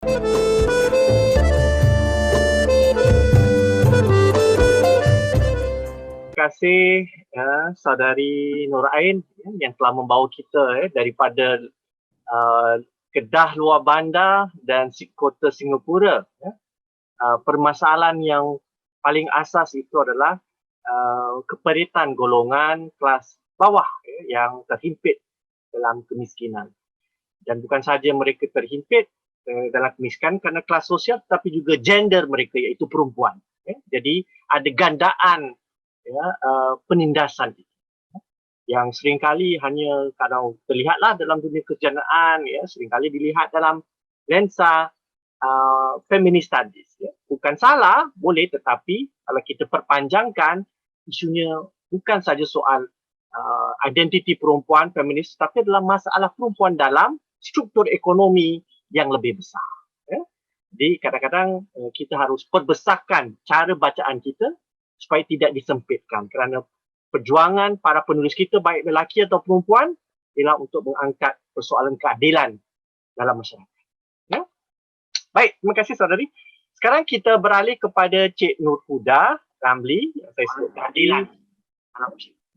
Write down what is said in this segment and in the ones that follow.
Terima kasih saudari Nur Ain yang telah membawa kita daripada Kedah luar bandar dan kota Singapura. Permasalahan yang paling asas itu adalah keperitan golongan kelas bawah yang terhimpit dalam kemiskinan. Dan bukan sahaja mereka terhimpit dalam kemiskinan kerana kelas sosial, tetapi juga gender mereka iaitu perempuan. Jadi ada gandaan penindasan itu yang seringkali hanya kalau terlihatlah dalam dunia kerjaan, seringkali dilihat dalam lensa feminist studies. Bukan salah, boleh, tetapi kalau kita perpanjangkan, isunya bukan saja soal identiti perempuan feminis, tetapi adalah masalah perempuan dalam struktur ekonomi yang lebih besar. Jadi kadang-kadang kita harus perbesarkan cara bacaan kita supaya tidak disempitkan, kerana perjuangan para penulis kita baik lelaki atau perempuan ialah untuk mengangkat persoalan keadilan dalam masyarakat. Baik, terima kasih saudari. Sekarang kita beralih kepada Cik Nur Huda Ramli, saya sebut tadi,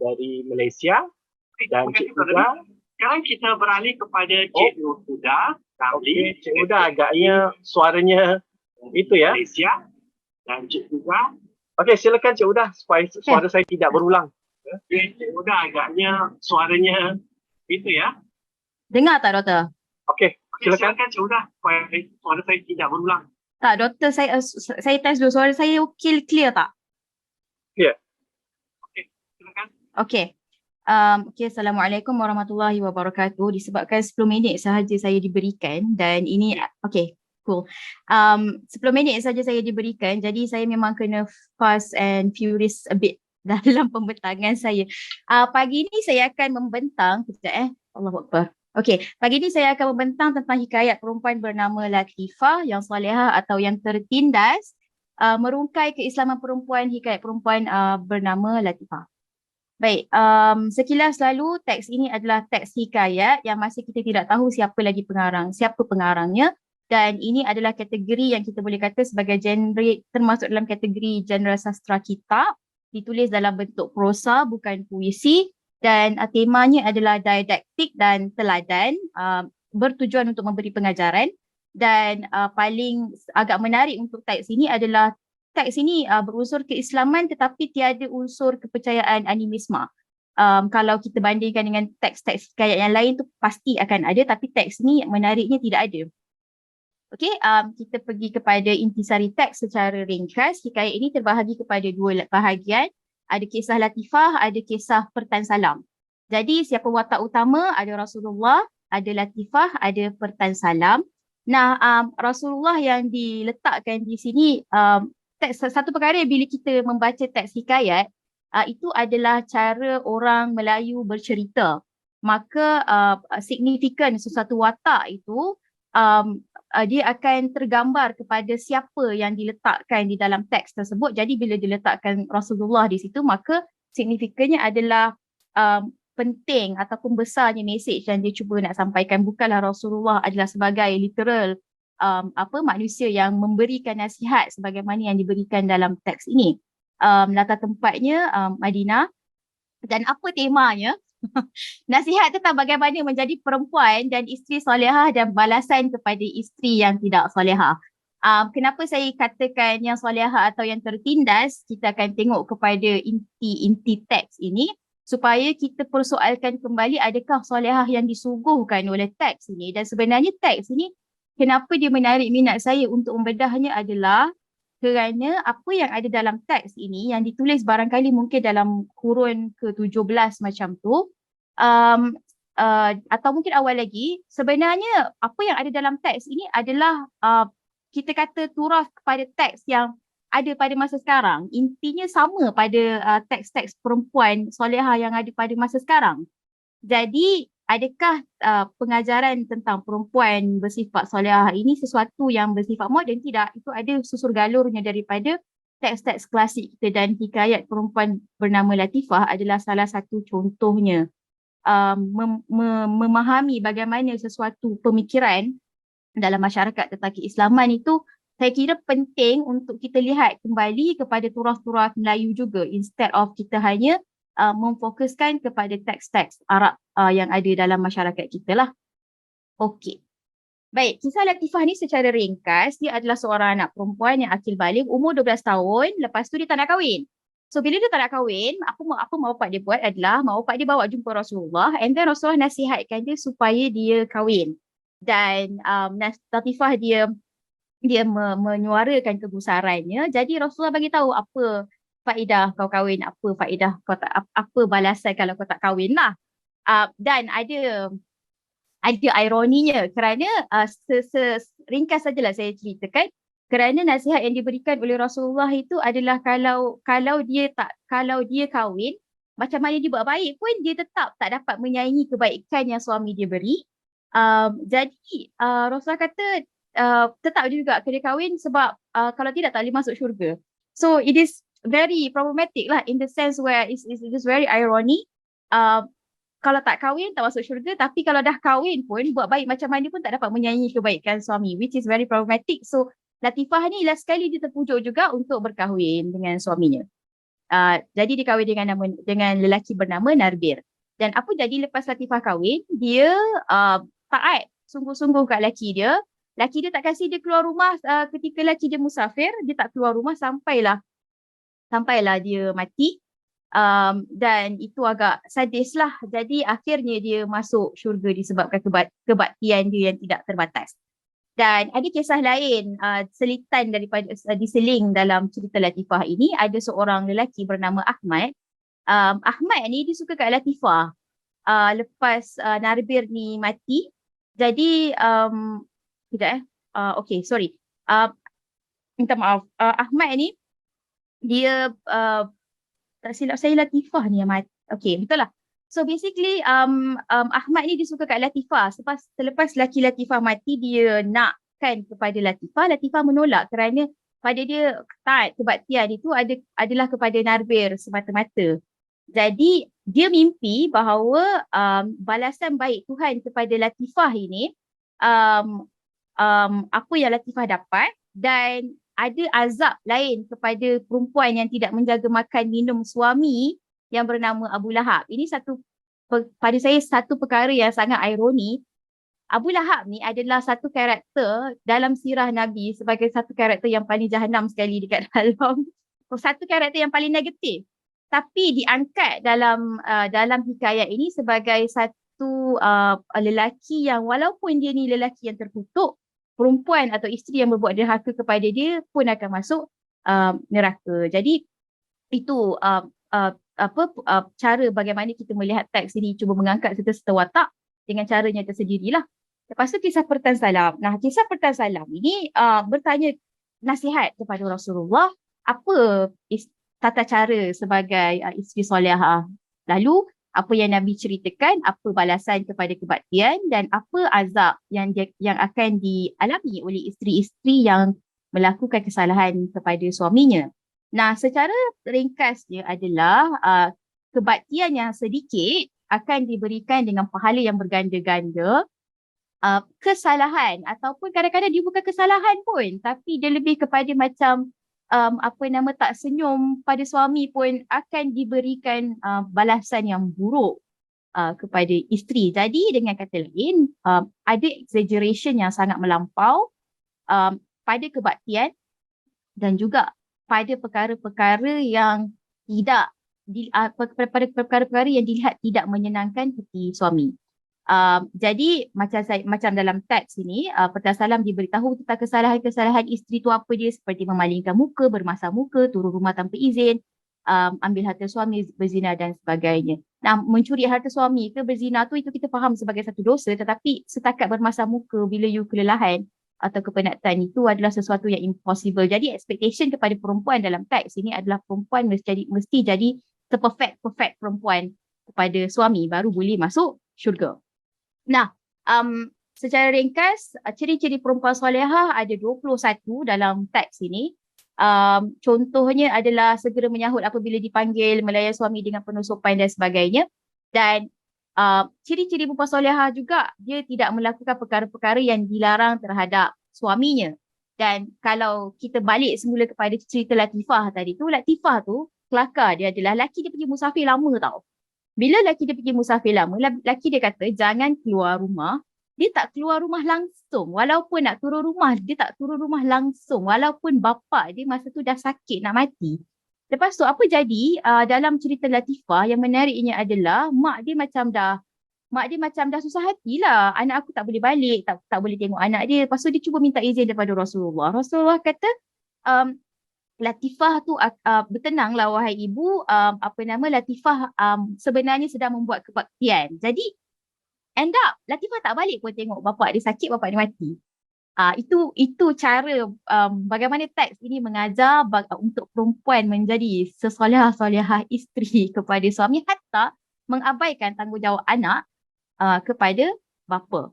dari Malaysia. Dan Cik Huda, sekarang kita beralih kepada Cik Nur Huda Ramli. Cik Huda agaknya suaranya itu ya. Malaysia. Dan Cik Huda. Okey, silakan Cik Huda supaya suara saya tidak berulang. Cik Huda agaknya suaranya itu ya. Dengar tak, Doktor? Okey, silakan Cik Huda supaya suara saya tidak berulang. Tak, Doktor, saya test dulu. Suara saya clear tak? Clear. Okey, silakan. Okey. Assalamualaikum warahmatullahi wabarakatuh. Disebabkan 10 minit sahaja saya diberikan dan ini, okey. Cool. 10 minit saja saya diberikan, jadi saya memang kena fast and furious a bit dalam pembentangan saya. Pagi ini saya akan membentang, Allahuakbar. Okey, pagi ini saya akan membentang tentang hikayat perempuan bernama Latifah yang salihah atau yang tertindas, merungkai keislaman perempuan, hikayat perempuan bernama Latifah. Baik, sekilas lalu teks ini adalah teks hikayat yang masih kita tidak tahu siapa pengarangnya. Dan ini adalah kategori yang kita boleh kata sebagai genre, termasuk dalam kategori genre sastra kitab, ditulis dalam bentuk prosa bukan puisi, dan temanya adalah didaktik dan teladan, bertujuan untuk memberi pengajaran. Dan paling agak menarik untuk teks ini adalah teks ini berunsur keislaman tetapi tiada unsur kepercayaan animisme. Kalau kita bandingkan dengan teks-teks hikayat yang lain tu pasti akan ada, tapi teks ni menariknya tidak ada. Okey, kita pergi kepada intisari teks secara ringkas. Hikayat ini terbahagi kepada dua bahagian. Ada kisah Latifah, ada kisah Pertan Salam. Jadi siapa watak utama? Ada Rasulullah, ada Latifah, ada Pertan Salam. Nah, Rasulullah yang diletakkan di sini, satu perkara bila kita membaca teks hikayat, itu adalah cara orang Melayu bercerita. Maka signifikan sesuatu watak itu, dia akan tergambar kepada siapa yang diletakkan di dalam teks tersebut. Jadi bila diletakkan Rasulullah di situ, maka signifikannya adalah penting ataupun besarnya mesej yang dia cuba nak sampaikan. Bukanlah Rasulullah adalah sebagai literal manusia yang memberikan nasihat sebagaimana yang diberikan dalam teks ini. Latar tempatnya Madinah. Dan apa temanya? Nasihat tentang bagaimana menjadi perempuan dan isteri solehah dan balasan kepada isteri yang tidak solehah. Kenapa saya katakan yang solehah atau yang tertindas? Kita akan tengok kepada inti teks ini supaya kita persoalkan kembali adakah solehah yang disuguhkan oleh teks ini. Dan sebenarnya teks ini kenapa dia menarik minat saya untuk membedahnya adalah kerana apa yang ada dalam teks ini yang ditulis barangkali mungkin dalam kurun ke-17 macam tu, atau mungkin awal lagi, sebenarnya apa yang ada dalam teks ini adalah kita kata turaf kepada teks yang ada pada masa sekarang. Intinya sama pada teks-teks perempuan solehah yang ada pada masa sekarang. Jadi adakah pengajaran tentang perempuan bersifat solehah ini sesuatu yang bersifat moden? Tidak, itu ada susur galurnya daripada teks-teks klasik kita, dan hikayat perempuan bernama Latifah adalah salah satu contohnya. Memahami bagaimana sesuatu pemikiran dalam masyarakat tentang keislaman itu, saya kira penting untuk kita lihat kembali kepada turas-turas Melayu juga, instead of kita hanya memfokuskan kepada teks-teks Arab yang ada dalam masyarakat kita lah. Okey. Baik, kisah Latifah ni secara ringkas, dia adalah seorang anak perempuan yang akil baligh, umur 12 tahun, lepas tu dia tak nak kahwin. So bila dia tak nak kahwin, apa mak bapak dia buat adalah mak bapak dia bawa jumpa Rasulullah, and then Rasulullah nasihatkan dia supaya dia kahwin. Dan Latifah dia menyuarakan kegusarannya. Jadi Rasulullah bagi tahu apa faedah kau kahwin, apa faedah kau tak, apa balasan kalau kau tak kahwin lah. Dan ada ironinya kerana ringkas sajalah saya ceritakan, kerana nasihat yang diberikan oleh Rasulullah itu adalah kalau dia kahwin, macam mana dia buat baik pun dia tetap tak dapat menyaingi kebaikan yang suami dia beri. Jadi Rasulullah kata tetap juga kena kahwin sebab kalau tidak tak boleh masuk syurga. So it is very problematic lah, in the sense where it is very irony. Kalau tak kahwin tak masuk syurga, tapi kalau dah kahwin pun buat baik macam mana pun tak dapat menyaingi kebaikan suami, which is very problematic. So Latifah ni last kali dia terpujuk juga untuk berkahwin dengan suaminya. Jadi dia kahwin dengan lelaki bernama Narbir. Dan apa jadi lepas Latifah kahwin, dia taat sungguh-sungguh kat lelaki dia. Lelaki dia tak kasih dia keluar rumah ketika lelaki dia musafir, dia tak keluar rumah sampailah dia mati. Dan itu agak sadis lah. Jadi akhirnya dia masuk syurga disebabkan kebaktian dia yang tidak terbatas. Dan ada kisah lain selitan daripada diseling dalam cerita Latifah ini. Ada seorang lelaki bernama Ahmad. Ahmad ni dia suka kat Latifah lepas Narbir ni mati. Jadi okay, sorry, minta maaf. Ahmad ni dia tak silap saya Latifah ni yang mati. Okay, betul lah. So basically Ahmad ni dia suka kat Latifah. Selepas lelaki Latifah mati, dia nakkan kepada Latifah. Latifah menolak kerana pada dia taat kebaktian itu adalah kepada Narbir semata-mata. Jadi dia mimpi bahawa balasan baik Tuhan kepada Latifah ini, apa yang Latifah dapat, dan ada azab lain kepada perempuan yang tidak menjaga makan minum suami yang bernama Abu Lahab. Ini pada saya satu perkara yang sangat ironi. Abu Lahab ni adalah satu karakter dalam sirah Nabi sebagai satu karakter yang paling jahanam sekali dekat dalam, satu karakter yang paling negatif. Tapi diangkat dalam hikayat ini sebagai satu lelaki yang walaupun dia ni lelaki yang terkutuk, perempuan atau isteri yang berbuat derhaka kepada dia pun akan masuk neraka. Jadi itu cara bagaimana kita melihat teks ini, cuba mengangkat serta-serta watak dengan caranya tersendirilah. Lepas tu kisah Pertan Salam. Nah, kisah Pertan Salam ini bertanya nasihat kepada Rasulullah, apa tata cara sebagai isteri solehah. Lalu apa yang Nabi ceritakan, apa balasan kepada kebaktian, dan apa azab yang akan dialami oleh isteri-isteri yang melakukan kesalahan kepada suaminya. Nah, secara ringkasnya adalah kebaktian yang sedikit akan diberikan dengan pahala yang berganda-ganda. Kesalahan ataupun kadang-kadang dia bukan kesalahan pun, tapi dia lebih kepada macam tak senyum pada suami pun akan diberikan balasan yang buruk kepada isteri. Jadi dengan kata lain, ada exaggeration yang sangat melampau pada kebaktian dan juga pada perkara-perkara yang pada perkara-perkara yang dilihat tidak menyenangkan hati suami. Jadi macam dalam teks ini, Pertan Salam diberitahu tentang kesalahan-kesalahan isteri tu apa dia, seperti memalingkan muka, bermasam muka, turun rumah tanpa izin, ambil harta suami, berzina dan sebagainya. Nah, mencuri harta suami ke berzina tu, itu kita faham sebagai satu dosa, tetapi setakat bermasam muka bila you kelelahan atau kepenatan itu adalah sesuatu yang impossible. Jadi expectation kepada perempuan dalam teks ini adalah perempuan mesti jadi perfect perempuan kepada suami baru boleh masuk syurga. Nah, secara ringkas, ciri-ciri perempuan solehah ada 21 dalam teks ini. Contohnya adalah segera menyahut apabila dipanggil, melayan suami dengan penuh sopan dan sebagainya. Dan Ciri-ciri perempuan solehah juga, dia tidak melakukan perkara-perkara yang dilarang terhadap suaminya. Dan kalau kita balik semula kepada cerita Latifah tadi tu, Latifah tu kelakar dia adalah laki dia pergi musafir lama tau. Bila laki dia pergi musafir lama, laki dia kata jangan keluar rumah. Dia tak keluar rumah langsung. Walaupun nak turun rumah, dia tak turun rumah langsung. Walaupun bapa dia masa tu dah sakit nak mati. Lepas tu apa jadi dalam cerita Latifah yang menariknya adalah mak dia macam dah susah hati lah. Anak aku tak boleh balik, tak boleh tengok anak dia. Lepas tu dia cuba minta izin daripada Rasulullah. Rasulullah kata, um, Latifah tu bertenanglah wahai ibu, Latifah sebenarnya sedang membuat kebaktian. Jadi end up Latifah tak balik pun tengok bapak dia sakit, bapak dia mati. Itu cara bagaimana teks ini mengajar untuk perempuan menjadi sesolehah-solehah isteri kepada suami, hatta mengabaikan tanggungjawab anak kepada bapa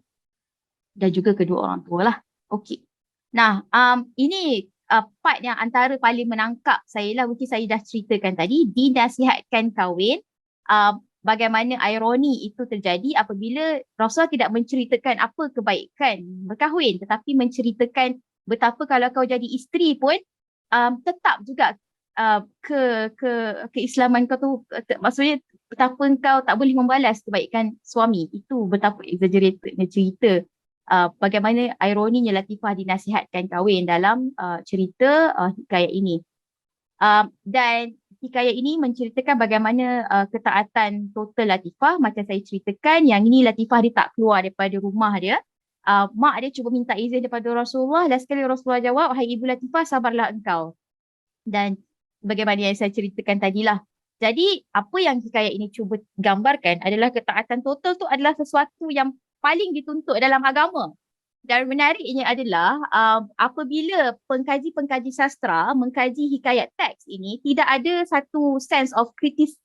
dan juga kedua orang tua lah. Okey. Nah, ini part yang antara paling menangkap saya lah, mungkin saya dah ceritakan tadi, dinasihatkan kahwin. Bagaimana ironi itu terjadi apabila Rasul tidak menceritakan apa kebaikan berkahwin, tetapi menceritakan betapa kalau kau jadi isteri pun tetap juga keislaman kau tu, maksudnya betapa kau tak boleh membalas kebaikan suami. Itu betapa exaggeratednya cerita bagaimana ironinya Latifah dinasihatkan kahwin dalam cerita hikayat ini. Dan hikayat ini menceritakan bagaimana ketaatan total Latifah. Macam saya ceritakan, yang ini Latifah dia tak keluar daripada rumah dia. Mak dia cuba minta izin daripada Rasulullah. Last sekali Rasulullah jawab, "Hai Ibu Latifah, sabarlah engkau." Dan bagaimana yang saya ceritakan tadilah. Jadi apa yang hikayat ini cuba gambarkan adalah ketaatan total tu adalah sesuatu yang paling dituntut dalam agama. Dan menariknya adalah apabila pengkaji-pengkaji sastra mengkaji hikayat teks ini, tidak ada satu sense of kritis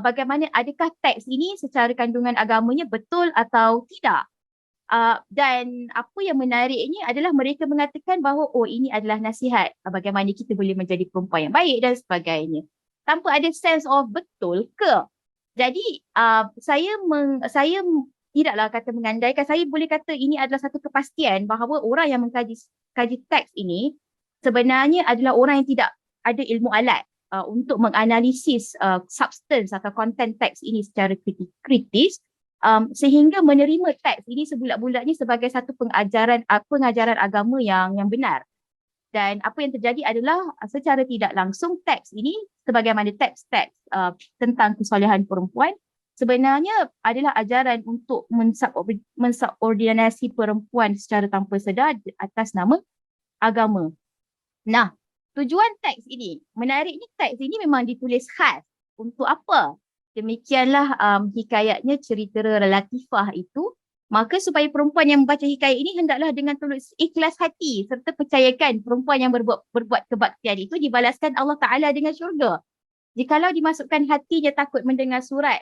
bagaimana adakah teks ini secara kandungan agamanya betul atau tidak. Dan apa yang menariknya adalah mereka mengatakan bahawa ini adalah nasihat bagaimana kita boleh menjadi perempuan yang baik dan sebagainya, tanpa ada sense of betul ke. Jadi saya tidaklah kata mengandaikan, saya boleh kata ini adalah satu kepastian bahawa orang yang mengkaji teks ini sebenarnya adalah orang yang tidak ada ilmu alat untuk menganalisis substance atau konten teks ini secara kritis, sehingga menerima teks ini sebulat-bulatnya sebagai satu pengajaran agama yang benar. Dan apa yang terjadi adalah secara tidak langsung teks ini, sebagaimana teks-teks tentang kesolehan perempuan, sebenarnya adalah ajaran untuk mensubordinasi perempuan secara tanpa sedar atas nama agama. Nah, tujuan teks ini, menariknya teks ini memang ditulis khas. Untuk apa? Demikianlah hikayatnya cerita Latifah itu. Maka supaya perempuan yang membaca hikayat ini hendaklah dengan tulus ikhlas hati serta percayakan perempuan yang berbuat kebaktian itu dibalaskan Allah Ta'ala dengan syurga. Jikalau dimasukkan hatinya takut mendengar surat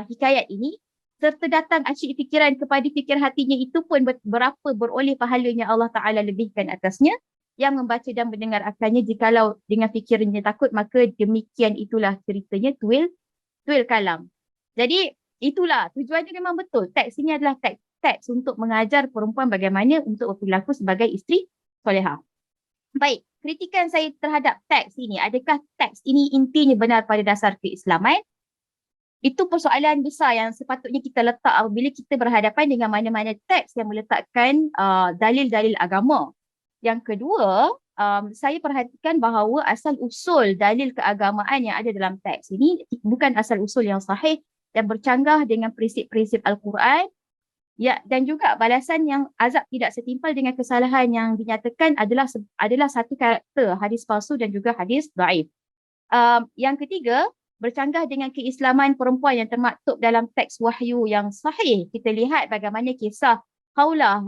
hikayat ini, serta datang asyik fikiran kepada fikir hatinya, itu pun berapa beroleh pahalanya Allah Ta'ala lebihkan atasnya. Yang membaca dan mendengar akannya, jikalau dengan fikirannya takut, maka demikian itulah ceritanya tuil kalam. Jadi itulah tujuannya memang betul. Teks ini adalah teks untuk mengajar perempuan bagaimana untuk berperilaku sebagai isteri solehah. Baik, kritikan saya terhadap teks ini, adakah teks ini intinya benar pada dasar keislaman? Itu persoalan besar yang sepatutnya kita letak apabila kita berhadapan dengan mana-mana teks yang meletakkan dalil-dalil agama. Yang kedua, saya perhatikan bahawa asal usul dalil keagamaan yang ada dalam teks ini bukan asal usul yang sahih dan bercanggah dengan prinsip-prinsip Al-Quran. Ya, dan juga balasan yang azab tidak setimpal dengan kesalahan yang dinyatakan adalah satu karakter hadis palsu dan juga hadis dhaif. Yang ketiga, bercanggah dengan keislaman perempuan yang termaktub dalam teks wahyu yang sahih. Kita lihat bagaimana kisah Khawlah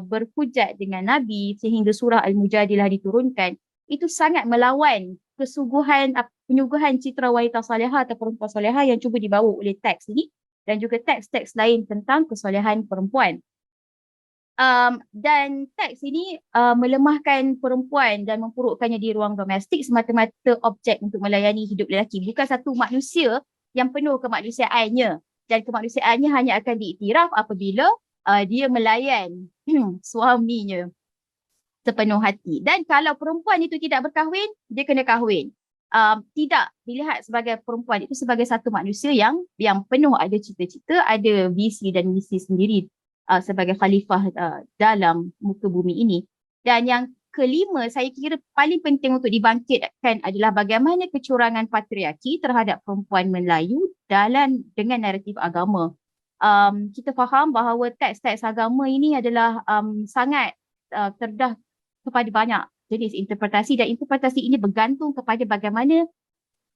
berhujat dengan Nabi sehingga surah Al-Mujadilah diturunkan. Itu sangat melawan penyuguhan citra wanita salihah atau perempuan salihah yang cuba dibawa oleh teks ini dan juga teks-teks lain tentang kesolehan perempuan. Dan teks ini melemahkan perempuan dan memperukkannya di ruang domestik semata-mata objek untuk melayani hidup lelaki. Bukan satu manusia yang penuh kemanusiaannya, dan kemanusiaannya hanya akan diiktiraf apabila dia melayan suaminya sepenuh hati. Dan kalau perempuan itu tidak berkahwin, dia kena kahwin. Tidak dilihat sebagai perempuan itu sebagai satu manusia yang penuh ada cita-cita, ada visi dan misi sendiri sebagai khalifah dalam muka bumi ini. Dan yang kelima, saya kira paling penting untuk dibangkitkan adalah bagaimana kecurangan patriarki terhadap perempuan Melayu dengan naratif agama. Kita faham bahawa teks-teks agama ini adalah sangat terdah kepada banyak jenis interpretasi, dan interpretasi ini bergantung kepada bagaimana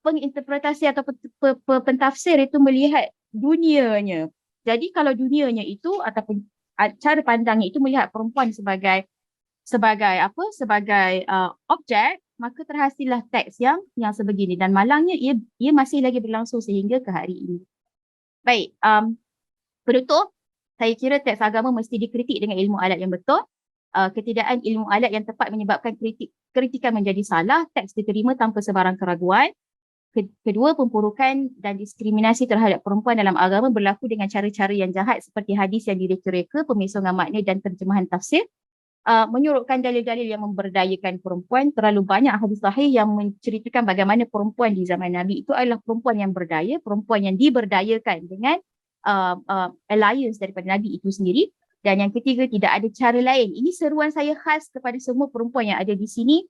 penginterpretasi atau pentafsir itu melihat dunianya. Jadi kalau dunianya itu ataupun cara pandangnya itu melihat perempuan sebagai objek, maka terhasillah teks yang sebegini, dan malangnya ia masih lagi berlangsung sehingga ke hari ini. Baik, penutup, saya kira teks agama mesti dikritik dengan ilmu alat yang betul. Ketiadaan ilmu alat yang tepat menyebabkan kritikan menjadi salah, teks diterima tanpa sebarang keraguan. Kedua, pemburukan dan diskriminasi terhadap perempuan dalam agama berlaku dengan cara-cara yang jahat seperti hadis yang direka-reka, pemisungan makna dan terjemahan tafsir. Menyurutkan dalil-dalil yang memberdayakan perempuan. Terlalu banyak hadis sahih yang menceritakan bagaimana perempuan di zaman Nabi itu adalah perempuan yang berdaya, perempuan yang diberdayakan dengan alliance daripada Nabi itu sendiri. Dan yang ketiga, tidak ada cara lain. Ini seruan saya khas kepada semua perempuan yang ada di sini.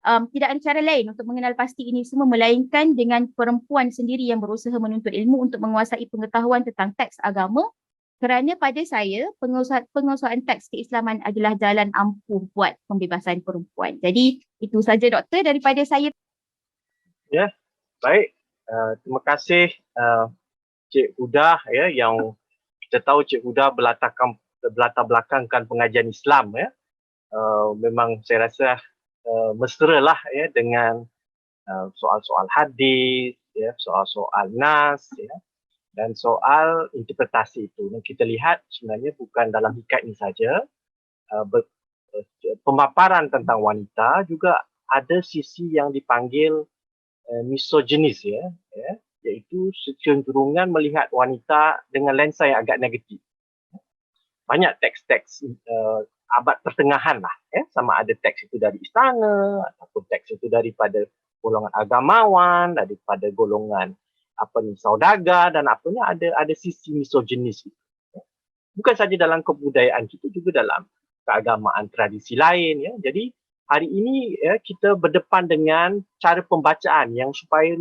Tidak ada cara lain untuk mengenal pasti ini semua melainkan dengan perempuan sendiri yang berusaha menuntut ilmu untuk menguasai pengetahuan tentang teks agama. Kerana pada saya, penguasaan teks keislaman adalah jalan ampuh buat pembebasan perempuan. Jadi itu saja doktor daripada saya. Ya, baik. Terima kasih Cik Huda, ya, yang kita tahu Cik Huda berlatar belakangkan pengajian Islam, ya. Memang saya rasa mesra lah, ya, dengan soal-soal hadis, ya, soal-soal nas, ya, dan soal interpretasi itu. Dan kita lihat sebenarnya bukan dalam hikat ini saja, pemaparan tentang wanita juga ada sisi yang dipanggil misoginis, ya, iaitu kecenderungan melihat wanita dengan lensa yang agak negatif. Banyak teks-teks abad pertengahan lah, ya, sama ada teks itu dari istana ataupun teks itu daripada golongan agamawan, daripada golongan saudagar, dan ada sisi misoginis itu. Bukan saja dalam kebudayaan kita, juga dalam keagamaan tradisi lain, ya. Jadi hari ini, ya, kita berdepan dengan cara pembacaan yang supaya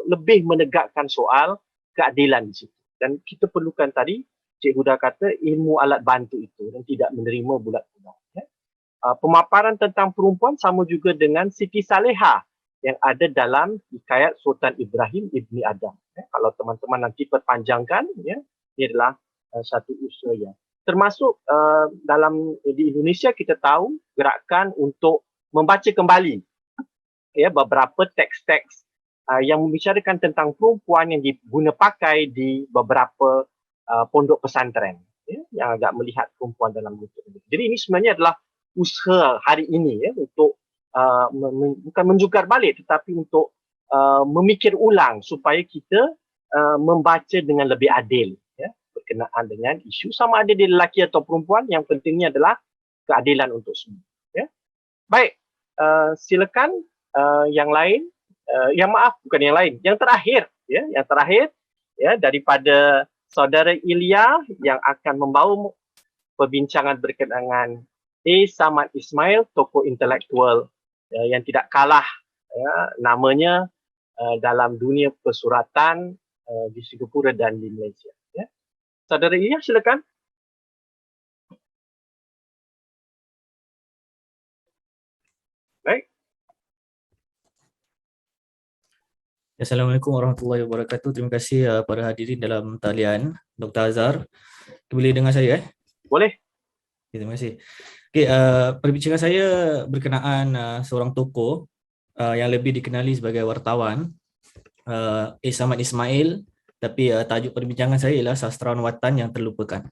lebih menegakkan soal keadilan di situ. Dan kita perlukan tadi Cik Huda kata ilmu alat bantu itu dan tidak menerima bulat-bulat. Ya. Pemaparan tentang perempuan sama juga dengan Siti Salehah yang ada dalam hikayat Sultan Ibrahim Ibni Adam. Ya. Kalau teman-teman nanti perpanjangkan, ya, ini adalah satu usaha yang termasuk di Indonesia kita tahu gerakan untuk membaca kembali, ya, beberapa teks-teks yang membicarakan tentang perempuan yang diguna pakai di beberapa pondok pesantren, ya, yang agak melihat perempuan dalam bentuk ini. Jadi ini sebenarnya adalah usaha hari ini, ya, untuk bukan menjukar balik tetapi untuk memikir ulang supaya kita membaca dengan lebih adil, ya, berkenaan dengan isu sama ada dia lelaki atau perempuan. Yang pentingnya adalah keadilan untuk semua. Ya. Baik, silakan yang lain, bukan yang lain, yang terakhir, ya, daripada Saudara Ilya yang akan membawa perbincangan berkenaan Samad Ismail, tokoh intelektual yang tidak kalah, ya, namanya dalam dunia persuratan di Singapura dan di Malaysia. Ya. Saudara Ilya, silakan. Baik. Assalamualaikum warahmatullahi wabarakatuh. Terima kasih para hadirin dalam talian. Dr. Azhar, boleh dengar saya? Boleh. Okay, terima kasih. Okay, perbincangan saya berkenaan seorang tokoh yang lebih dikenali sebagai wartawan, Samad Ismail, tapi tajuk perbincangan saya ialah Sastrawan Watan yang Terlupakan.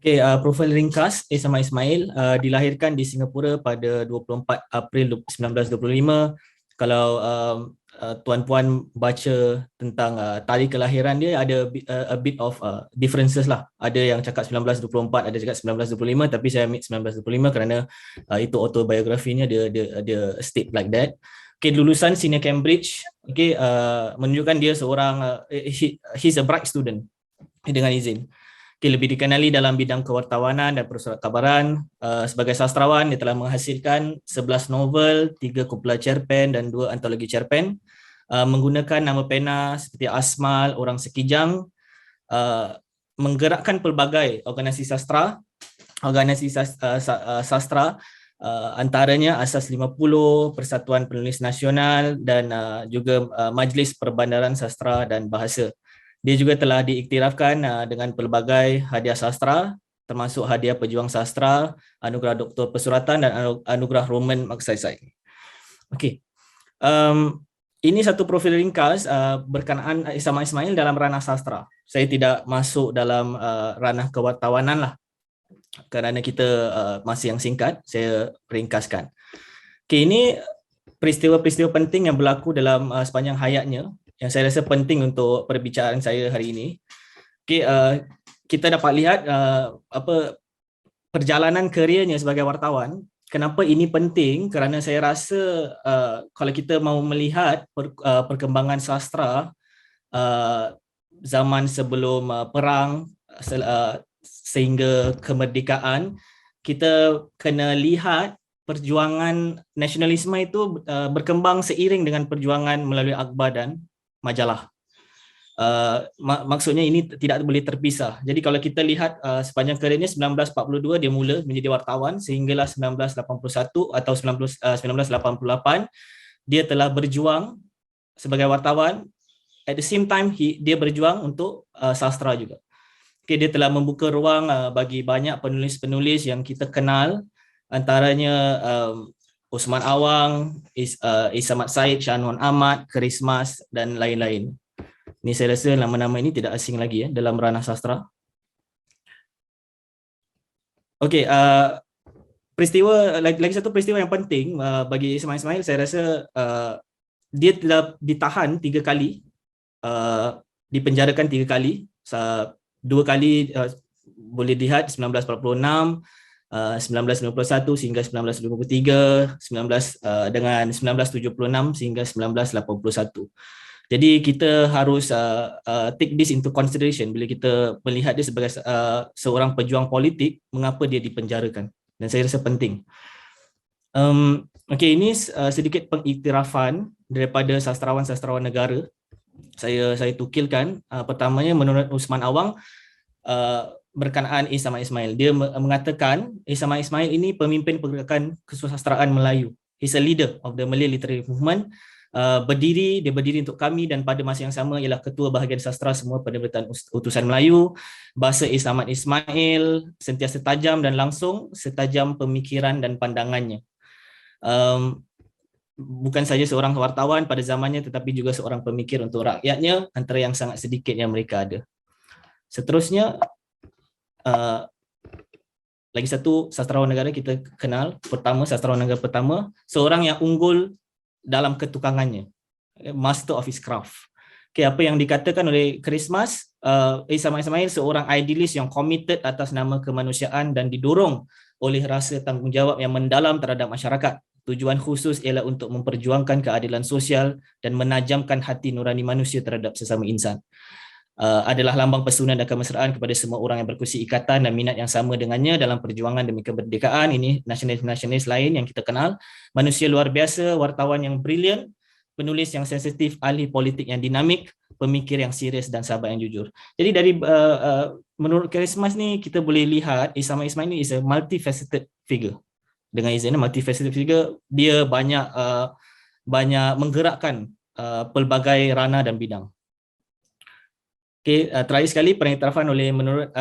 Okay, profil ringkas Samad Ismail dilahirkan di Singapura pada 24 April 1925. Kalau tuan-puan baca tentang tarikh kelahiran dia, ada a bit of differences lah. Ada yang cakap 1924, ada cakap 1925, tapi saya ambil 1925 kerana itu autobiografinya dia state like that. Okay, lulusan senior Cambridge, okay, menunjukkan dia seorang he's a bright student dengan izin. Okay, lebih dikenali dalam bidang kewartawanan dan persurat kabaran. Sebagai sastrawan, dia telah menghasilkan 11 novel, 3 kumpulan cerpen dan 2 antologi cerpen. Menggunakan nama pena seperti Asmal, Orang Sekijang, menggerakkan pelbagai organisasi sastra, sastra, antaranya Asas 50, Persatuan Penulis Nasional dan juga Majlis Perbandaran Sastra dan Bahasa. Dia juga telah diiktirafkan dengan pelbagai hadiah sastra, termasuk hadiah Pejuang Sastra, Anugerah Doktor Persuratan dan Anugerah Roman Magsaysay. Okey. Ini satu profil ringkas berkenaan Isamak Ismail dalam ranah sastra. Saya tidak masuk dalam ranah kewartawanan lah, kerana kita masa yang singkat, saya ringkaskan. Okey, ini peristiwa-peristiwa penting yang berlaku dalam sepanjang hayatnya yang saya rasa penting untuk perbicaraan saya hari ini. Okey, kita dapat lihat perjalanan kerjanya sebagai wartawan. Kenapa ini penting? Kerana saya rasa kalau kita mau melihat perkembangan sastra zaman sebelum perang sehingga kemerdekaan, kita kena lihat perjuangan nasionalisme itu berkembang seiring dengan perjuangan melalui akhbar dan majalah. Maksudnya ini tidak boleh terpisah. Jadi kalau kita lihat sepanjang kerjanya, 1942 dia mula menjadi wartawan sehinggalah 1981 atau 1988 dia telah berjuang sebagai wartawan. At the same time dia berjuang untuk sastra juga. Okay, dia telah membuka ruang bagi banyak penulis-penulis yang kita kenal, antaranya Osman Awang, Isamat Said, Shahnwan Ahmad, Christmas dan lain-lain. Ini saya rasa nama-nama ini tidak asing lagi dalam ranah sastra. Okey, peristiwa lagi satu peristiwa yang penting bagi Isamak Ismail, saya rasa dia telah ditahan 3 kali, dipenjarakan 3 kali. 2 kali boleh dilihat 1946, 1951 sehingga 1953, dengan 1976 sehingga 1981. Jadi kita harus take this into consideration bila kita melihat dia sebagai seorang pejuang politik, mengapa dia dipenjarakan, dan saya rasa penting. Okey, ini sedikit pengiktirafan daripada sastrawan-sastrawan negara. Saya tukilkan. Pertamanya menurut Osman Awang berkenaan Isamak Ismail. Dia mengatakan Isamak Ismail ini pemimpin pergerakan kesusastraan Melayu. He's a leader of the Malay Literary Movement. Dia berdiri untuk kami dan pada masa yang sama ialah ketua bahagian sastra semua Pemberitaan Utusan Melayu. Bahasa Isamak Ismail sentiasa tajam dan langsung, setajam pemikiran dan pandangannya. Bukan saja seorang wartawan pada zamannya tetapi juga seorang pemikir untuk rakyatnya, antara yang sangat sedikit yang mereka ada. Seterusnya, lagi satu sastrawan negara kita kenal, sastrawan negara pertama, seorang yang unggul dalam ketukangannya, master of his craft. Okay, apa yang dikatakan oleh Christmas, Isamak Ismail seorang idealis yang committed atas nama kemanusiaan dan didorong oleh rasa tanggungjawab yang mendalam terhadap masyarakat. Tujuan khusus ialah untuk memperjuangkan keadilan sosial dan menajamkan hati nurani manusia terhadap sesama insan. Adalah lambang pesona dan kemesraan kepada semua orang yang berkongsi ikatan dan minat yang sama dengannya dalam perjuangan demi kemerdekaan. Ini nasionalis-nasionalis lain yang kita kenal. Manusia luar biasa, wartawan yang brilian, penulis yang sensitif, ahli politik yang dinamik, pemikir yang serius dan sahabat yang jujur. Jadi dari menurut Christmas ni kita boleh lihat Isamak Ismail ni is a multifaceted figure. Dengan izin multifaceted figure, dia banyak menggerakkan pelbagai ranah dan bidang. Okay, terakhir sekali pengiktirafan menurut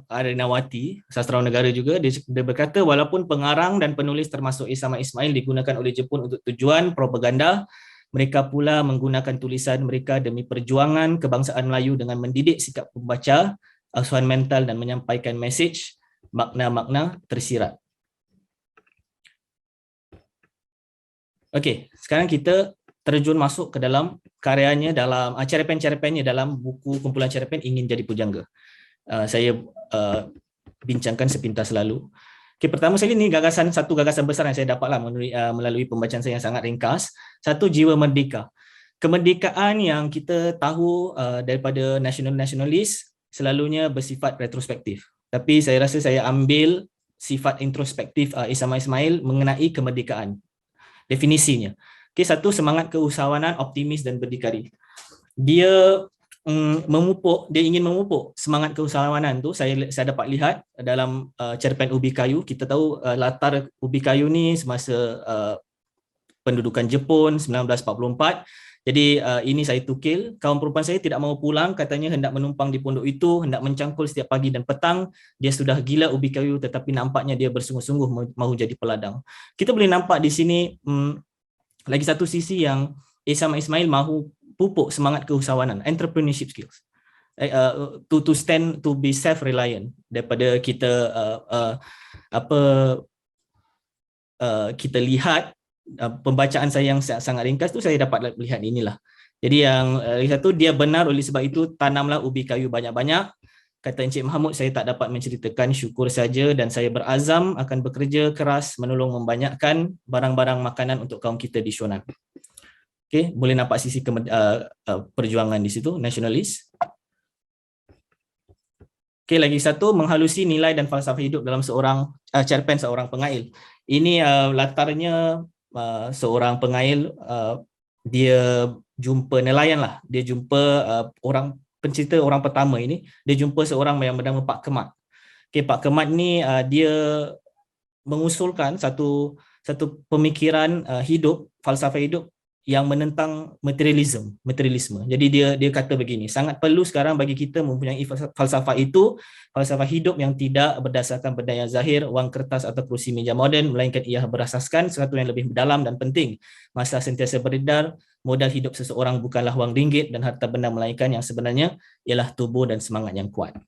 Arinawati, sastrawan negara juga, dia berkata walaupun pengarang dan penulis termasuk Isamak Ismail digunakan oleh Jepun untuk tujuan propaganda, mereka pula menggunakan tulisan mereka demi perjuangan kebangsaan Melayu dengan mendidik sikap pembaca, asuhan mental dan menyampaikan mesej, makna-makna tersirat. Okey, sekarang kita terjun masuk ke dalam karyanya, dalam cerpen-cerpennya dalam buku kumpulan cerpen Ingin Jadi Pujangga. Saya bincangkan sepintas lalu. Okay, pertama sekali ni satu gagasan besar yang saya dapatlah melalui pembacaan saya yang sangat ringkas. Satu, jiwa merdeka. Kemerdekaan yang kita tahu daripada nasionalis selalunya bersifat retrospektif. Tapi saya rasa saya ambil sifat introspektif Isama Ismail mengenai kemerdekaan. Definisinya. Okay, satu, semangat keusahawanan, optimis dan berdikari. Dia ingin memupuk semangat keusahawanan tu. Saya dapat lihat dalam cerpen Ubi Kayu. Kita tahu latar Ubi Kayu ni semasa pendudukan Jepun 1944. Jadi ini saya tukil, kaum perempuan saya tidak mahu pulang, katanya hendak menumpang di pondok itu, hendak mencangkul setiap pagi dan petang. Dia sudah gila ubi kayu tetapi nampaknya dia bersungguh-sungguh mahu jadi peladang. Kita boleh nampak di sini lagi satu sisi yang Isama Ismail mahu pupuk semangat keusahawanan, entrepreneurship skills. To stand, to be self-reliant, daripada kita kita lihat pembacaan saya yang sangat ringkas tu, saya dapat lihat inilah. Jadi yang satu, dia benar, oleh sebab itu tanamlah ubi kayu banyak-banyak. Kata Encik Mahmud, saya tak dapat menceritakan, syukur saja, dan saya berazam akan bekerja keras menolong membanyakkan barang-barang makanan untuk kaum kita di Shonan. Okey, boleh nampak sisi perjuangan di situ, nasionalis. Okey, lagi satu, menghalusi nilai dan falsafah hidup dalam cerpen seorang pengail. Ini latarnya seorang pengail, dia jumpa nelayan lah, dia jumpa pencerita orang pertama ini, dia jumpa seorang yang bernama Pak Kemat. Okay, Pak Kemat ni dia mengusulkan satu pemikiran hidup, falsafah hidup yang menentang materialisme. Jadi dia kata begini, sangat perlu sekarang bagi kita mempunyai falsafah itu, falsafah hidup yang tidak berdasarkan benda yang zahir, wang kertas atau kerusi meja moden, melainkan ia berasaskan sesuatu yang lebih dalam dan penting. Masa sentiasa beredar, modal hidup seseorang bukanlah wang ringgit dan harta benda, melainkan yang sebenarnya ialah tubuh dan semangat yang kuat.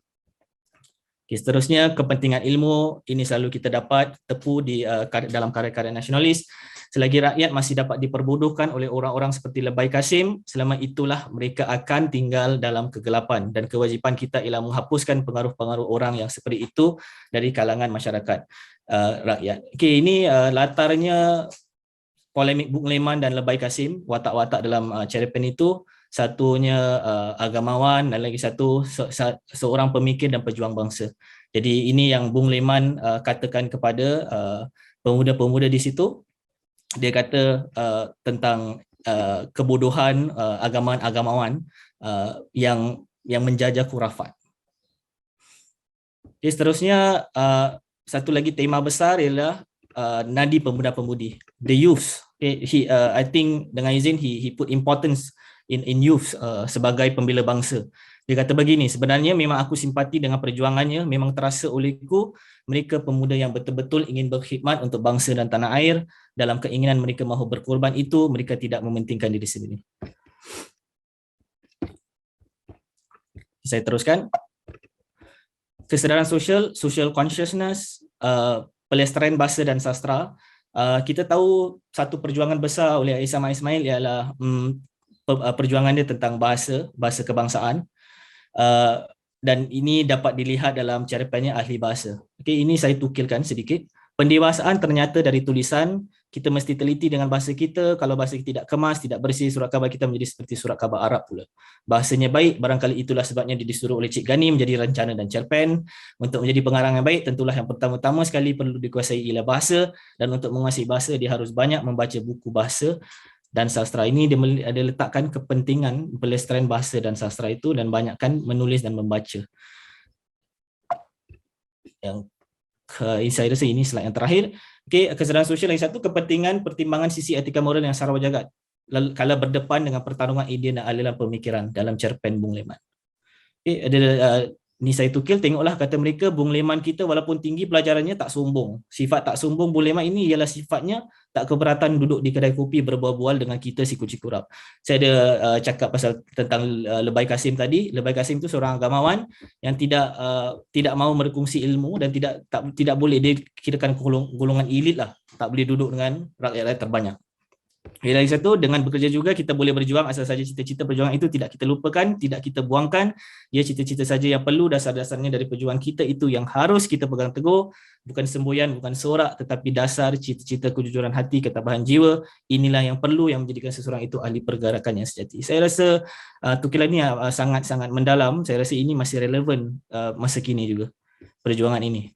Okay, seterusnya, kepentingan ilmu ini selalu kita dapat tepu di dalam karya-karya nasionalis. Selagi rakyat masih dapat diperbodohkan oleh orang-orang seperti Lebay Kasim, selama itulah mereka akan tinggal dalam kegelapan, dan kewajipan kita ialah menghapuskan pengaruh-pengaruh orang yang seperti itu dari kalangan masyarakat rakyat. Okay, ini latarnya polemik Bung Leman dan Lebay Kasim, watak-watak dalam cerpen itu. Satunya agamawan dan lagi satu seorang pemikir dan pejuang bangsa. Jadi ini yang Bung Leman katakan kepada pemuda-pemuda di situ. Dia kata tentang kebodohan agamawan yang menjajah khurafat. Okay, seterusnya satu lagi tema besar ialah nadi pemuda-pemudi, the youth. Okay, I think dengan izin he put importance in youth sebagai pembela bangsa. Dia kata begini, sebenarnya memang aku simpati dengan perjuangannya, memang terasa olehku mereka pemuda yang betul-betul ingin berkhidmat untuk bangsa dan tanah air. Dalam keinginan mereka mahu berkorban itu, mereka tidak mementingkan diri sendiri. Saya teruskan. Kesedaran sosial, social consciousness, pelestarian bahasa dan sastra. Kita tahu satu perjuangan besar oleh Isama Ismail ialah perjuangan dia tentang bahasa kebangsaan, dan ini dapat dilihat dalam cerpennya Ahli Bahasa. Okay, ini saya tukilkan sedikit. Pendewasaan ternyata dari tulisan. Kita mesti teliti dengan bahasa kita. Kalau bahasa kita tidak kemas, tidak bersih, surat khabar kita menjadi seperti surat khabar Arab pula. Bahasanya baik, barangkali itulah sebabnya dia disuruh oleh Cik Gani menjadi rencana dan cerpen. Untuk menjadi pengarang yang baik, tentulah yang pertama-tama sekali perlu dikuasai ialah bahasa, dan untuk menguasai bahasa dia harus banyak membaca buku bahasa dan sastra. Ini dia letakkan kepentingan pelestarian bahasa dan sastra itu, dan banyakkan menulis dan membaca. Yang saya rasa ini slide yang terakhir. Okay, kesedaran sosial lagi satu, kepentingan pertimbangan sisi etika moral yang sarwa jagat kala berdepan dengan pertarungan ide dan aliran pemikiran dalam cerpen Bung Leman. Okay, ni saya tukil, tengoklah kata mereka, Bung Leman kita walaupun tinggi pelajarannya tak sombong. Sifat tak sombong Bung Leman ini ialah sifatnya tak keberatan duduk di kedai kopi berbual-bual dengan kita si kucing kurap. Saya ada cakap pasal tentang Lebay Kasim tadi. Lebay Kasim itu seorang agamawan yang tidak mahu berkongsi ilmu dan tidak boleh, dia kirakan golongan elit lah, tak boleh duduk dengan rakyat terbanyak. Lagi satu, dengan bekerja juga kita boleh berjuang, asal saja cita-cita perjuangan itu tidak kita lupakan, tidak kita buangkan. Dia cita-cita saja yang perlu, dasar-dasarnya dari perjuangan kita itu yang harus kita pegang teguh, bukan semboyan, bukan sorak, tetapi dasar cita-cita kejujuran hati, ketabahan jiwa. Inilah yang perlu yang menjadikan seseorang itu ahli pergerakan yang sejati. Saya rasa tukilan ini sangat-sangat mendalam. Saya rasa ini masih relevan masa kini juga, perjuangan ini.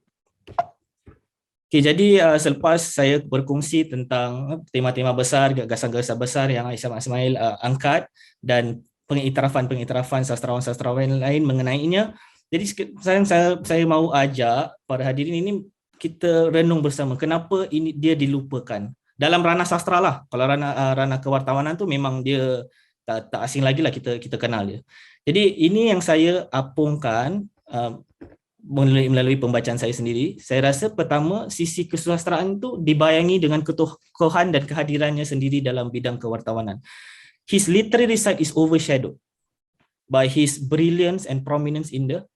Okay, jadi selepas saya berkongsi tentang tema-tema besar, gagasan-gagasan besar yang Aisyah Ismail angkat dan pengiktirafan sastrawan-sastrawan lain mengenainya. Jadi saya mau ajak para hadirin ini kita renung bersama kenapa ini dia dilupakan. Dalam ranah sastra lah. Kalau ranah kewartawanan tu memang dia tak asing lagi lah, kita kenal dia. Jadi ini yang saya apungkan melalui pembacaan saya sendiri. Saya rasa pertama, sisi kesusastraan itu dibayangi dengan ketokohan dan kehadirannya sendiri dalam bidang kewartawanan. His literary side is overshadowed by his brilliance and prominence in the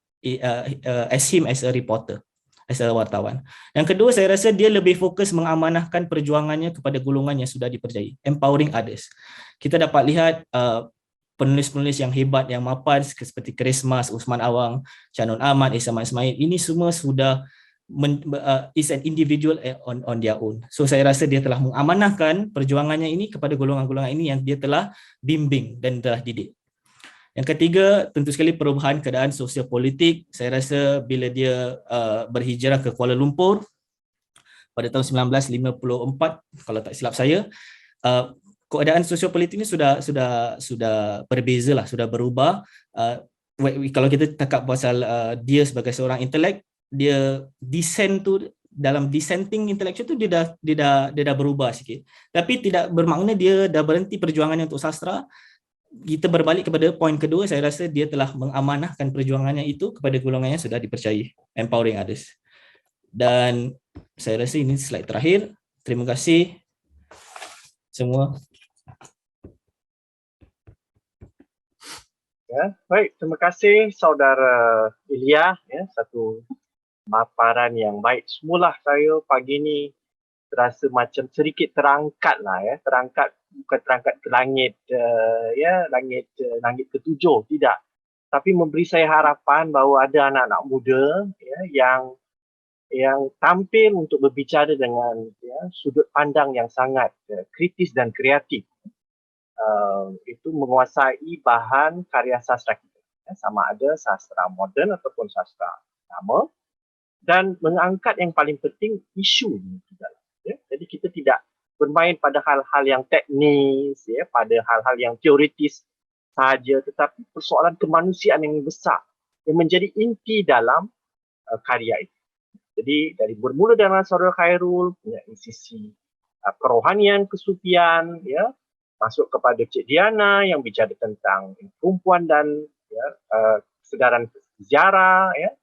as a reporter, as a wartawan. Yang kedua, saya rasa dia lebih fokus mengamanahkan perjuangannya kepada golongan yang sudah dipercayai, empowering others. Kita dapat lihat penulis-penulis yang hebat, yang mapan seperti Christmas, Usman Awang, Shanun Ahmad, Aisyah Ismail, ini semua sudah is an individual on their own. So saya rasa dia telah mengamanahkan perjuangannya ini kepada golongan-golongan ini yang dia telah bimbing dan telah didik. Yang ketiga, tentu sekali perubahan keadaan sosial politik. Saya rasa bila dia berhijrah ke Kuala Lumpur pada tahun 1954, kalau tak silap saya, keadaan sosiopolitik ini sudah berbeza lah, sudah berubah. Kalau kita cakap pasal dia sebagai seorang intelek, dia descent tu, dalam dissenting intellectual tu dia dah berubah sikit. Tapi tidak bermakna dia dah berhenti perjuangannya untuk sastra. Kita berbalik kepada poin kedua, saya rasa dia telah mengamanahkan perjuangannya itu kepada golongan yang sudah dipercayai, empowering others. Dan saya rasa ini slide terakhir. Terima kasih semua. Ya, baik, terima kasih saudara Ilya, ya, satu paparan yang baik. Semulah saya pagi ni terasa macam sedikit terangkat lah, ya, terangkat, bukan terangkat ke langit, langit ketujuh, tidak. Tapi memberi saya harapan bahawa ada anak-anak muda, ya, yang tampil untuk berbicara dengan, ya, sudut pandang yang sangat kritis dan kreatif. Itu menguasai bahan karya sastra kita, ya, sama ada sastra moden ataupun sastra lama, dan mengangkat yang paling penting isu juga. Ya. Jadi kita tidak bermain pada hal-hal yang teknis, ya, pada hal-hal yang teoritis sahaja, tetapi persoalan kemanusiaan yang besar yang menjadi inti dalam karya itu. Jadi dari bermula dengan saudara Khairul punya sisi kerohanian, kesufian, ya, masuk kepada Cik Diana yang bicara tentang perempuan dan, ya, kesedaran sejarah, ya.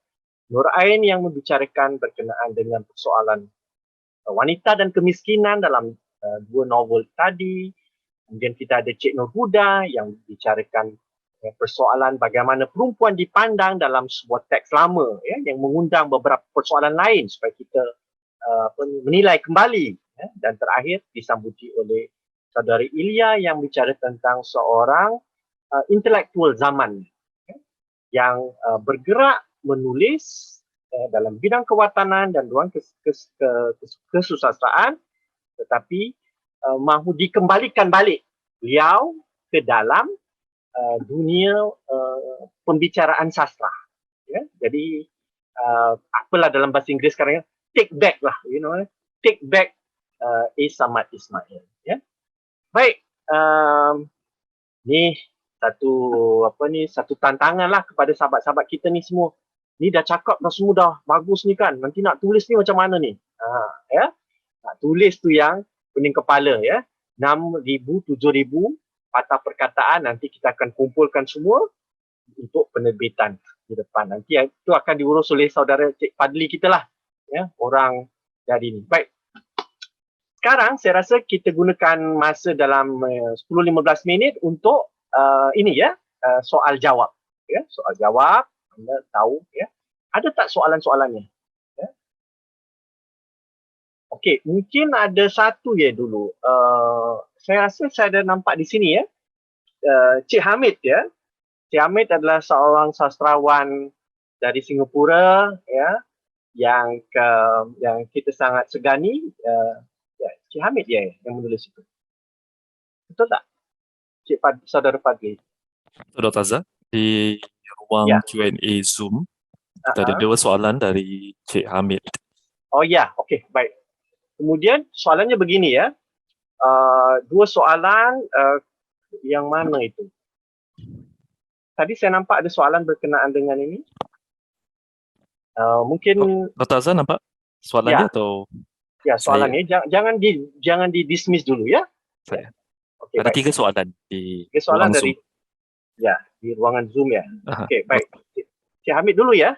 Nur Ain yang membicarakan berkenaan dengan persoalan wanita dan kemiskinan dalam dua novel tadi. Kemudian kita ada Cik Nur Huda yang membicarakan persoalan bagaimana perempuan dipandang dalam sebuah teks lama, ya, yang mengundang beberapa persoalan lain supaya kita menilai kembali, ya. Dan terakhir disambuti oleh saudara Ilya yang bicara tentang seorang intelektual zaman, ya, yang bergerak menulis dalam bidang kewartanan dan ruang kesusastraan, tetapi mahu dikembalikan balik beliau ke dalam dunia pembicaraan sastra. Ya? Jadi apalah dalam bahasa Inggeris sekarang, take back lah, take back Aisyah Ismail. Ya? Baik, ni satu tantangan lah kepada sahabat-sahabat kita ni semua. Ni dah cakap dah semua dah bagus ni kan. Nanti nak tulis ni macam mana ni? Ya, nak tulis tu yang pening kepala, ya. 6,000, 7,000 patah perkataan nanti kita akan kumpulkan semua untuk penerbitan di depan. Nanti itu akan diurus oleh saudara Cik Fadli kita lah, ya, orang dari ni. Baik. Sekarang saya rasa kita gunakan masa dalam 10-15 minit untuk ini, ya, soal jawab, ya, soal jawab. Anda tahu, ya, ada tak soalan-soalannya? Ya? Okey, mungkin ada satu ya dulu. saya rasa saya ada nampak di sini ya, Cik Hamid ya. Cik Hamid adalah seorang sastrawan dari Singapura ya, yang kita sangat segani. Ya, Cik Hamid ya yang menulis itu. Betul tak? Saudara Fadli. Saudara Taza, di ruang Ya. Q&A Zoom, kita ada dua soalan dari Cik Hamid. Oh ya, okey, baik. Kemudian soalannya begini ya, dua soalan, yang mana itu? Tadi saya nampak ada soalan berkenaan dengan ini. Mungkin Dr. Taza nampak soalannya Ya. atau ya soalannya jangan di dismiss dulu ya. saya? Okey, Ada baik. 3 soalan di Tiga soalan ruang dari Zoom. di ruangan Zoom ya. Aha. Okey, baik. Cik Hamid dulu ya.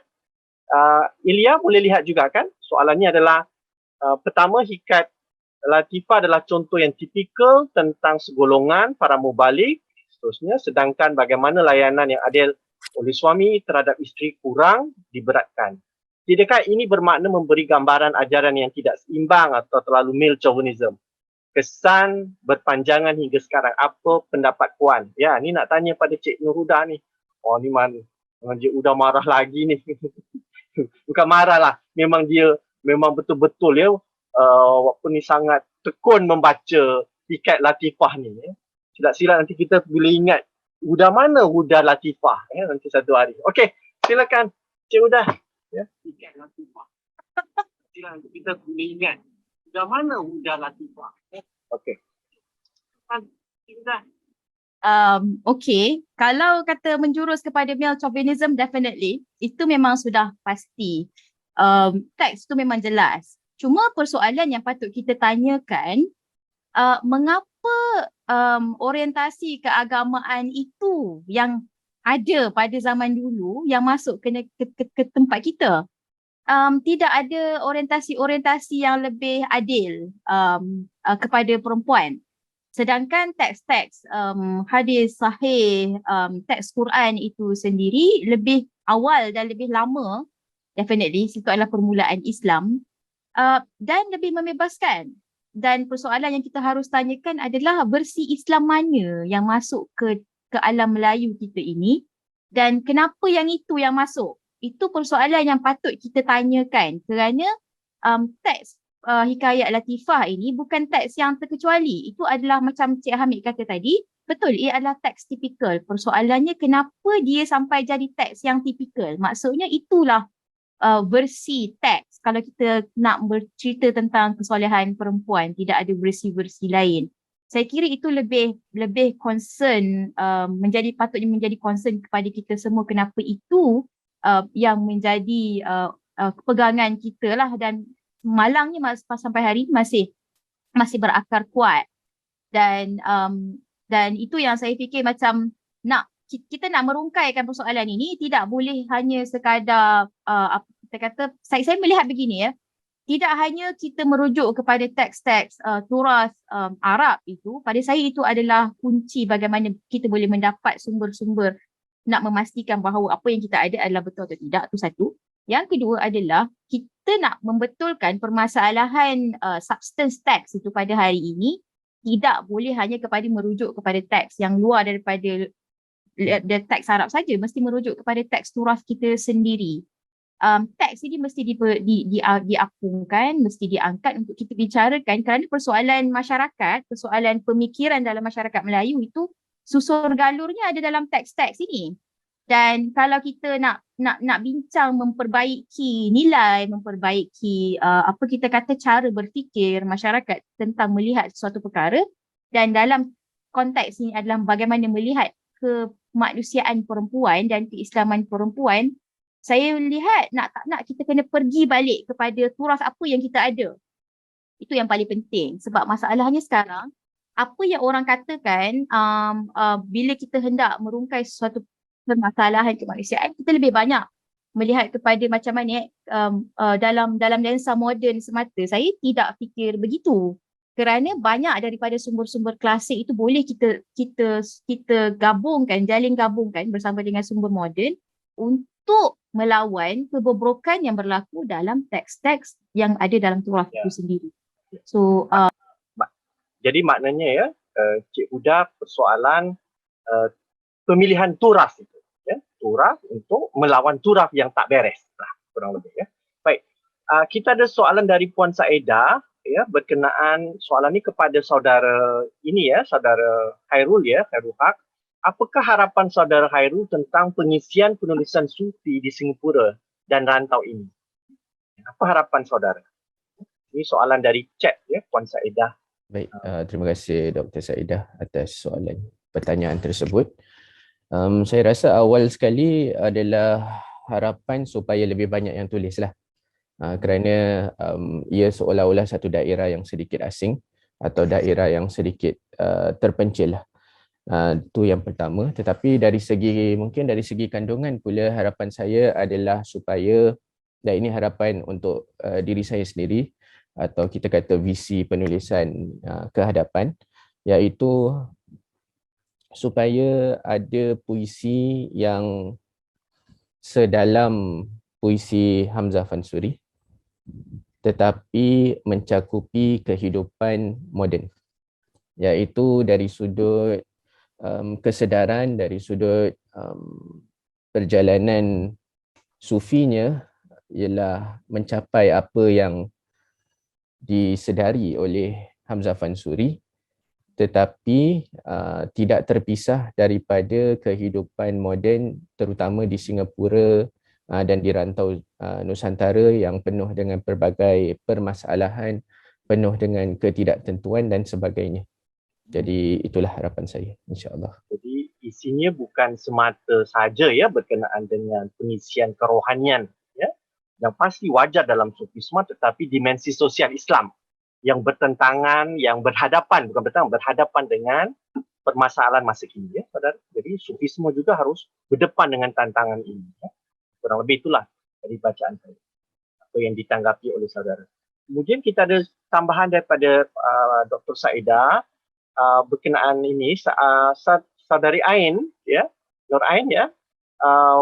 Ilya boleh lihat juga kan? Soalannya adalah pertama, hikat latifah adalah contoh yang tipikal tentang segolongan para mubalik seterusnya, sedangkan bagaimana layanan yang adil oleh suami terhadap isteri kurang diberatkan. Tidakkah ini bermakna memberi gambaran ajaran yang tidak seimbang atau terlalu male chauvinism? Kesan berpanjangan hingga sekarang. Apa pendapat Puan? Ya, ni nak tanya pada Cik Nurhuda ni. Oh, ni mana? Cik Uda marah lagi ni. Bukan marah lah. Memang dia betul-betul ya. Apa ni sangat tekun membaca hikat latifah ni. Ya. Silap-silap nanti kita bila ingat Uda mana Uda latifah ya, nanti satu hari. Okey, silakan Cik Uda. Ya, hikat latifah. Silap nanti kita bila ingat Uda mana Uda latifah. Okey. Cik Uda. Okay, kalau kata menjurus kepada male chauvinism, definitely itu memang sudah pasti. Teks tu memang jelas. Cuma persoalan yang patut kita tanyakan, mengapa orientasi keagamaan itu yang ada pada zaman dulu yang masuk ke tempat kita, tidak ada orientasi-orientasi yang lebih adil kepada perempuan. Sedangkan teks-teks hadis sahih, teks Quran itu sendiri lebih awal dan lebih lama, definitely situ adalah permulaan Islam, dan lebih membebaskan. Dan persoalan yang kita harus tanyakan adalah versi Islam mana yang masuk ke alam Melayu kita ini, dan kenapa yang itu yang masuk. Itu persoalan yang patut kita tanyakan, kerana teks hikayat latifah ini bukan teks yang terkecuali. Itu adalah macam Cik Hamid kata tadi, betul, ia adalah teks tipikal. Persoalannya kenapa dia sampai jadi teks yang tipikal. Maksudnya itulah versi teks. Kalau kita nak bercerita tentang kesolehan perempuan, tidak ada versi-versi lain. Saya kira itu lebih concern, patutnya menjadi concern kepada kita semua, kenapa itu yang menjadi pegangan kita lah, dan malangnya sampai hari ini masih berakar kuat. Dan itu yang saya fikir macam kita nak merungkaikan persoalan ini, tidak boleh hanya sekadar kita kata, saya melihat begini ya, tidak hanya kita merujuk kepada teks-teks turas Arab itu. Pada saya itu adalah kunci bagaimana kita boleh mendapat sumber-sumber nak memastikan bahawa apa yang kita ada adalah betul atau tidak. Itu satu. Yang kedua adalah kita nak membetulkan permasalahan substance teks itu pada hari ini tidak boleh hanya kepada merujuk kepada teks yang luar daripada teks Arab saja, mesti merujuk kepada teks turas kita sendiri. Teks ini mesti diapungkan, mesti diangkat untuk kita bicarakan, kerana persoalan masyarakat, persoalan pemikiran dalam masyarakat Melayu itu susur galurnya ada dalam teks-teks ini. Dan kalau kita nak bincang memperbaiki nilai, memperbaiki apa kita kata cara berfikir masyarakat tentang melihat sesuatu perkara, dan dalam konteks ini adalah bagaimana melihat kemanusiaan perempuan dan keislaman perempuan, saya lihat nak tak nak kita kena pergi balik kepada turas apa yang kita ada. Itu yang paling penting, sebab masalahnya sekarang apa yang orang katakan bila kita hendak merungkai sesuatu permasalahan kemanusiaan, kita lebih banyak melihat kepada macam mana dalam lensa moden semata. Saya tidak fikir begitu, kerana banyak daripada sumber-sumber klasik itu boleh kita gabungkan, gabungkan bersama dengan sumber moden untuk melawan kebobrokan yang berlaku dalam teks-teks yang ada dalam turas itu sendiri. So jadi maknanya ya, Cik Huda persoalan pemilihan turaf itu, ya, turaf untuk melawan turaf yang tak beres lah, kurang lebih ya. Baik, kita ada soalan dari Puan Saedah ya, berkenaan soalan ini kepada saudara ini ya, saudara Khairul ya, Khairul Haq. Apakah harapan saudara Khairul tentang pengisian penulisan sufi di Singapura dan rantau ini? Apa harapan saudara? Ini soalan dari chat ya, Puan Saedah. Baik, terima kasih Dr. Saedah atas soalan pertanyaan tersebut. Saya rasa awal sekali adalah harapan supaya lebih banyak yang tulislah. Kerana ia seolah-olah satu daerah yang sedikit asing atau daerah yang sedikit terpencil lah. Itu yang pertama. Tetapi mungkin dari segi kandungan pula harapan saya adalah supaya, dan ini harapan untuk diri saya sendiri, atau kita kata visi penulisan ke hadapan, iaitu supaya ada puisi yang sedalam puisi Hamzah Fansuri tetapi mencakupi kehidupan moden, iaitu dari sudut kesedaran, dari sudut perjalanan sufinya ialah mencapai apa yang disedari oleh Hamzah Fansuri, tetapi tidak terpisah daripada kehidupan moden terutama di Singapura dan di rantau Nusantara yang penuh dengan pelbagai permasalahan, penuh dengan ketidaktentuan dan sebagainya. Jadi itulah harapan saya, insya-Allah. Jadi isinya bukan semata saja ya berkenaan dengan pengisian kerohanian ya, yang pasti wajar dalam sufisme, tetapi dimensi sosial Islam yang bertentangan, yang berhadapan dengan permasalahan masa kini ya, saudara. Jadi sufisme juga harus berdepan dengan tantangan ini ya. Kurang lebih itulah dari bacaan saya, apa yang ditanggapi oleh saudara. Kemudian kita ada tambahan daripada Dr. Saedah berkenaan ini, saudari Ain ya, Nur Ain ya,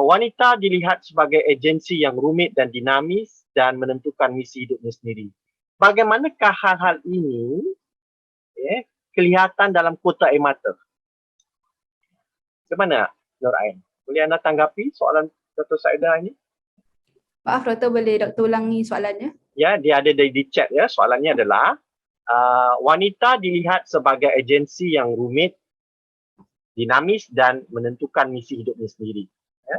wanita dilihat sebagai agensi yang rumit dan dinamis dan menentukan misi hidupnya sendiri. Bagaimanakah hal-hal ini ya, kelihatan dalam kota air mata? Bagaimana Nur Ain? Boleh anda tanggapi soalan Dr. Saedah ini? Maaf Doktor, boleh Doktor ulangi soalannya? Ya, dia ada di chat ya. Soalannya adalah wanita dilihat sebagai agensi yang rumit, dinamis dan menentukan misi hidupnya sendiri. Ya.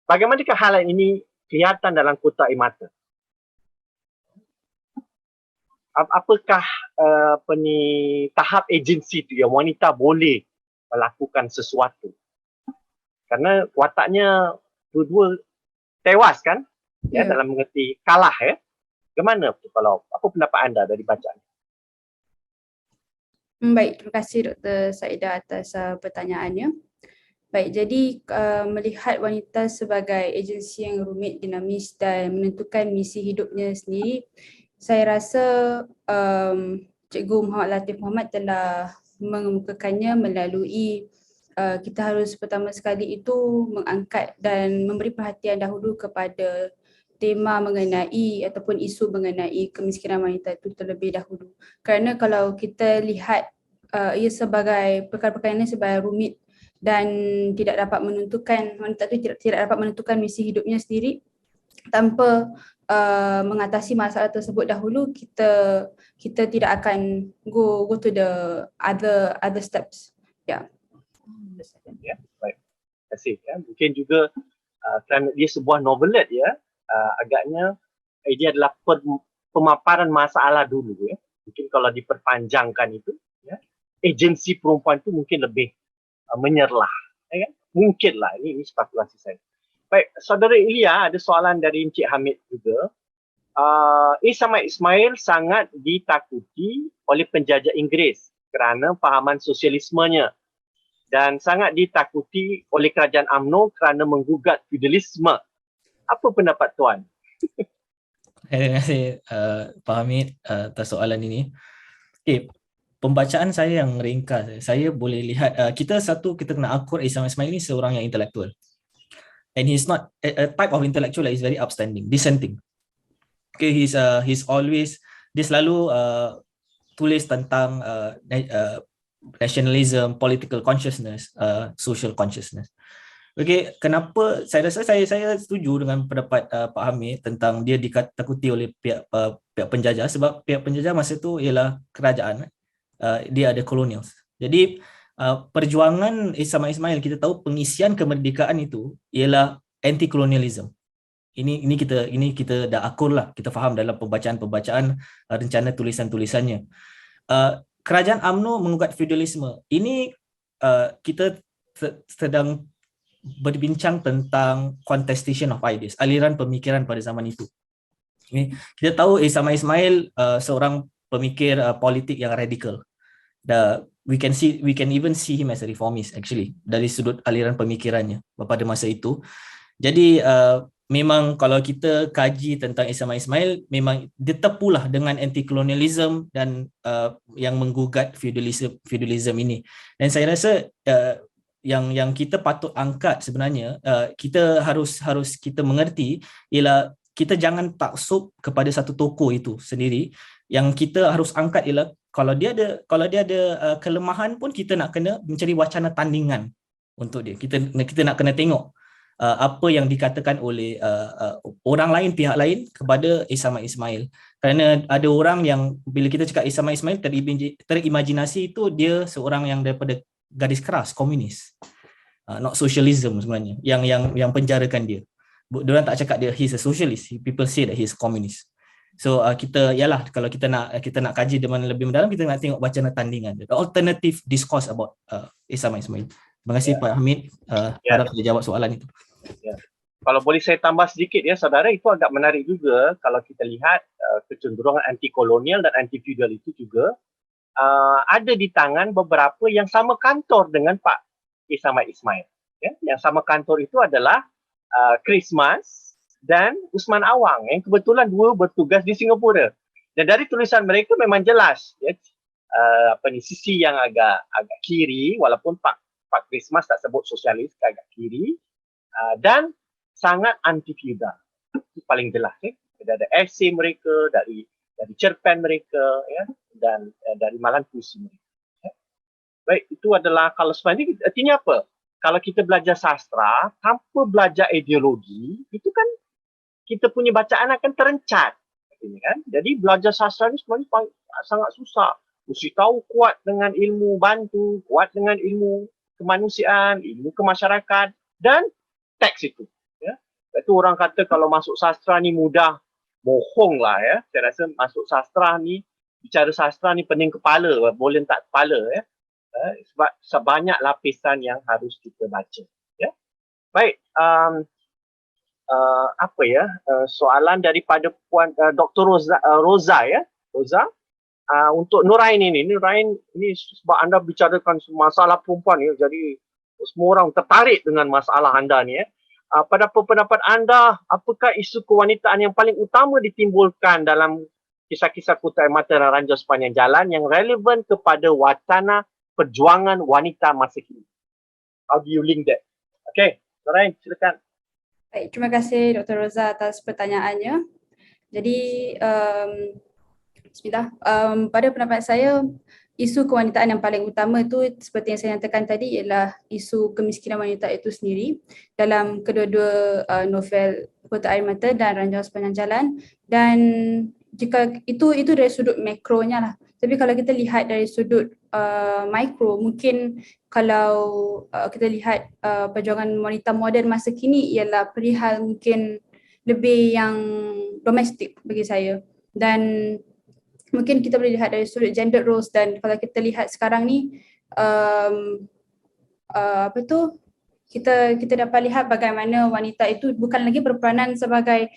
Bagaimanakah hal ini kelihatan dalam kota air mata? Apakah tahap agensi itu yang wanita boleh melakukan sesuatu? Karena wataknya dua-dua tewas kan? Ya, dalam mengerti kalah ya. Bagaimana kalau apa pendapat anda dari bacaan? Baik, terima kasih Dr. Saedah atas pertanyaannya. Baik, jadi melihat wanita sebagai agensi yang rumit, dinamis dan menentukan misi hidupnya sendiri, saya rasa Cikgu Muhammad Latif Muhammad telah mengemukakannya melalui kita harus pertama sekali itu mengangkat dan memberi perhatian dahulu kepada tema mengenai ataupun isu mengenai kemiskinan wanita itu terlebih dahulu. Kerana kalau kita lihat ia sebagai perkara-perkara ini sebagai rumit dan tidak dapat menentukan, wanita itu tidak dapat menentukan misi hidupnya sendiri, tanpa mengatasi masalah tersebut dahulu, kita tidak akan go to the other steps. Ya. Ya, baik. Terima kasih ya. Mungkin juga kerana dia sebuah novelet ya, agaknya dia adalah pemaparan masalah dulu ya. Mungkin kalau diperpanjangkan itu ya, agensi perempuan itu mungkin lebih menyerlah ya kan? Mungkinlah, ini spekulasi saya. Baik, saudara Ilya ada soalan dari Encik Hamid juga. Samad Ismail sangat ditakuti oleh penjajah Inggeris kerana fahaman sosialismenya dan sangat ditakuti oleh kerajaan UMNO kerana menggugat feudalisme. Apa pendapat tuan? Terima kasih Pak Hamid atas soalan ini. Okay, pembacaan saya yang ringkas, saya boleh lihat kita kena akur Samad Ismail ini seorang yang intelektual. And he's not a type of intellectual that is very upstanding, dissenting. Okay, he's always, dia selalu tulis tentang nationalism, political consciousness, social consciousness. Okey, kenapa saya rasa saya setuju dengan pendapat Pak Hamid tentang dia ditakuti oleh pihak penjajah, sebab pihak penjajah masa itu ialah kerajaan. Dia ada kolonial. Jadi perjuangan Isam Ismail, kita tahu pengisian kemerdekaan itu ialah anti-colonialism. Ini kita dah akur lah, kita faham dalam pembacaan rencana tulisan-tulisannya. Kerajaan UMNO mengugat feudalisme. Ini kita sedang berbincang tentang contestation of ideas, aliran pemikiran pada zaman itu. Kita tahu Isam Ismail seorang pemikir politik yang radikal. We can even see him as a reformist actually dari sudut aliran pemikirannya pada masa itu. Jadi memang kalau kita kaji tentang Isam Ismail, memang dia tepulah dengan anti-colonialism dan yang menggugat feudalism ini. Dan saya rasa yang kita patut angkat sebenarnya, kita harus kita mengerti ialah kita jangan taksub kepada satu tokoh itu sendiri. Yang kita harus angkat ialah kalau dia ada kelemahan pun kita nak kena mencari wacana tandingan untuk dia. Kita nak kena tengok apa yang dikatakan oleh orang lain, pihak lain kepada Isam Ismail. Kerana ada orang yang bila kita cakap Isam Ismail terimajinasi itu dia seorang yang daripada garis keras komunis. Not socialism sebenarnya yang penjarakan dia. Diorang tak cakap dia he's a socialist. People say that he's communist. So kita kalau kita nak kaji dengan lebih mendalam, kita nak tengok wacana tandingan, the alternative discourse about Isam Ismail. Terima kasih Pak Hamid, harap saya jawab soalan itu. Kalau boleh saya tambah sedikit ya saudara, itu agak menarik juga kalau kita lihat kecenderungan anti-kolonial dan anti-feudal itu juga ada di tangan beberapa yang sama kantor dengan Pak Isam Ismail. Ya? Yang sama kantor itu adalah Chris Mas dan Usman Awang yang kebetulan dua bertugas di Singapura. Dan dari tulisan mereka memang jelas ya, sisi yang agak kiri, walaupun Pak Christmas tak sebut sosialis, agak kiri, dan sangat anti-feudal. Itu paling jelas ya. Ada esei mereka, dari cerpen mereka ya, dan dari malan puisi mereka. Ya. Baik, itu adalah kalau sebenarnya artinya apa? Kalau kita belajar sastra tanpa belajar ideologi, itu kan kita punya bacaan akan terencat. Kan? Jadi belajar sastra ni sebenarnya sangat susah. Mesti tahu kuat dengan ilmu bantu, kuat dengan ilmu kemanusiaan, ilmu kemasyarakat dan teks itu. Ya. Itu orang kata kalau masuk sastra ni mudah, bohong lah ya. Saya rasa masuk sastra ni, bicara sastra ni pening kepala, boleh tak kepala ya. Sebab sebanyak lapisan yang harus kita baca. Ya. Baik, soalan daripada Puan Dr. Roza ya. Roza, untuk Nurain ini sebab anda bicarakan masalah perempuan ya, jadi semua orang tertarik dengan masalah anda ni ya. Pada pendapat anda, apakah isu kewanitaan yang paling utama ditimbulkan dalam kisah-kisah Kota Air Mata dan Ranjau Sepanjang Jalan yang relevan kepada wacana perjuangan wanita masa kini? How do you link that? Okay, Nurain silakan. Baik, terima kasih Dr. Roza atas pertanyaannya. Jadi, bismillah, pada pendapat saya, isu kewanitaan yang paling utama itu seperti yang saya nyatakan tadi ialah isu kemiskinan wanita itu sendiri dalam kedua-dua novel Kota Air Mata dan Ranjau Sepanjang Jalan. Dan jika itu dari sudut makronya lah. Tapi kalau kita lihat dari sudut mikro, mungkin kalau kita lihat perjuangan wanita moden masa kini ialah perihal mungkin lebih yang domestik bagi saya. Dan mungkin kita boleh lihat dari sudut gender roles, dan kalau kita lihat sekarang ni kita dapat lihat bagaimana wanita itu bukan lagi berperanan sebagai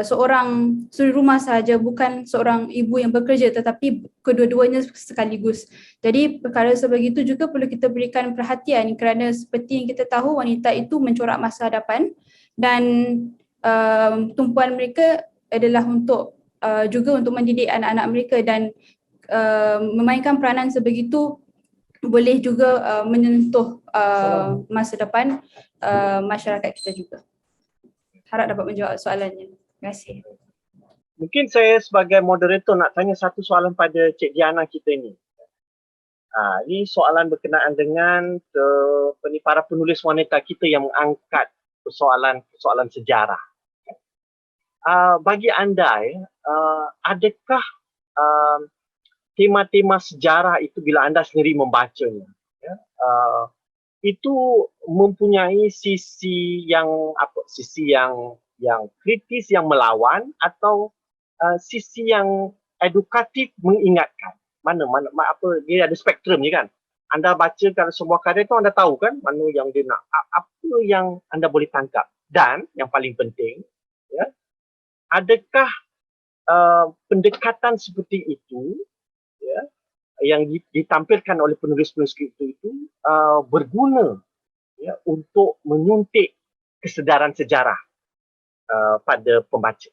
seorang suri rumah sahaja, bukan seorang ibu yang bekerja, tetapi kedua-duanya sekaligus. Jadi perkara sebegitu juga perlu kita berikan perhatian kerana seperti yang kita tahu, wanita itu mencorak masa hadapan dan tumpuan mereka adalah juga untuk mendidik anak-anak mereka, dan memainkan peranan sebegitu boleh juga menyentuh masa depan masyarakat kita juga. Harap dapat menjawab soalannya. Terima kasih. Mungkin saya sebagai moderator nak tanya satu soalan pada Cik Diana kita ni. Ini soalan berkenaan dengan para penulis wanita kita yang mengangkat persoalan sejarah. Bagi anda, adakah tema-tema sejarah itu bila anda sendiri membacanya, itu mempunyai sisi yang kritis, yang melawan, atau sisi yang edukatif, mengingatkan? Mana dia ada spektrum ni kan. Anda baca kalau sebuah karya tu anda tahu kan mana yang dia nak, apa yang anda boleh tangkap. Dan yang paling penting, ya, adakah pendekatan seperti itu, ya, yang ditampilkan oleh penulis-penulis itu berguna, ya, untuk menyuntik kesedaran sejarah pada pembaca.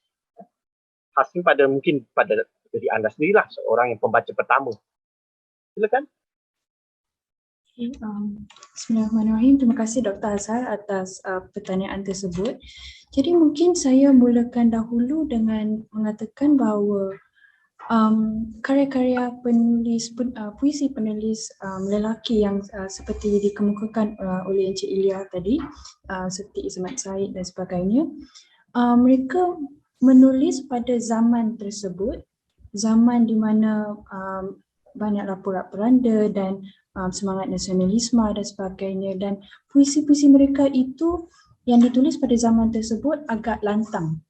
Khasnya mungkin pada diri anda sendirilah, seorang yang pembaca pertama. Silakan. Bismillahirrahmanirrahim. Terima kasih Dr. Azhar atas pertanyaan tersebut. Jadi mungkin saya mulakan dahulu dengan mengatakan bahawa karya-karya penulis puisi penulis lelaki yang seperti dikemukakan oleh Encik Ilya tadi, seperti Ismail Said dan sebagainya, mereka menulis pada zaman tersebut, zaman di mana banyaklah porak-poranda dan semangat nasionalisme dan sebagainya, dan puisi-puisi mereka itu yang ditulis pada zaman tersebut agak lantang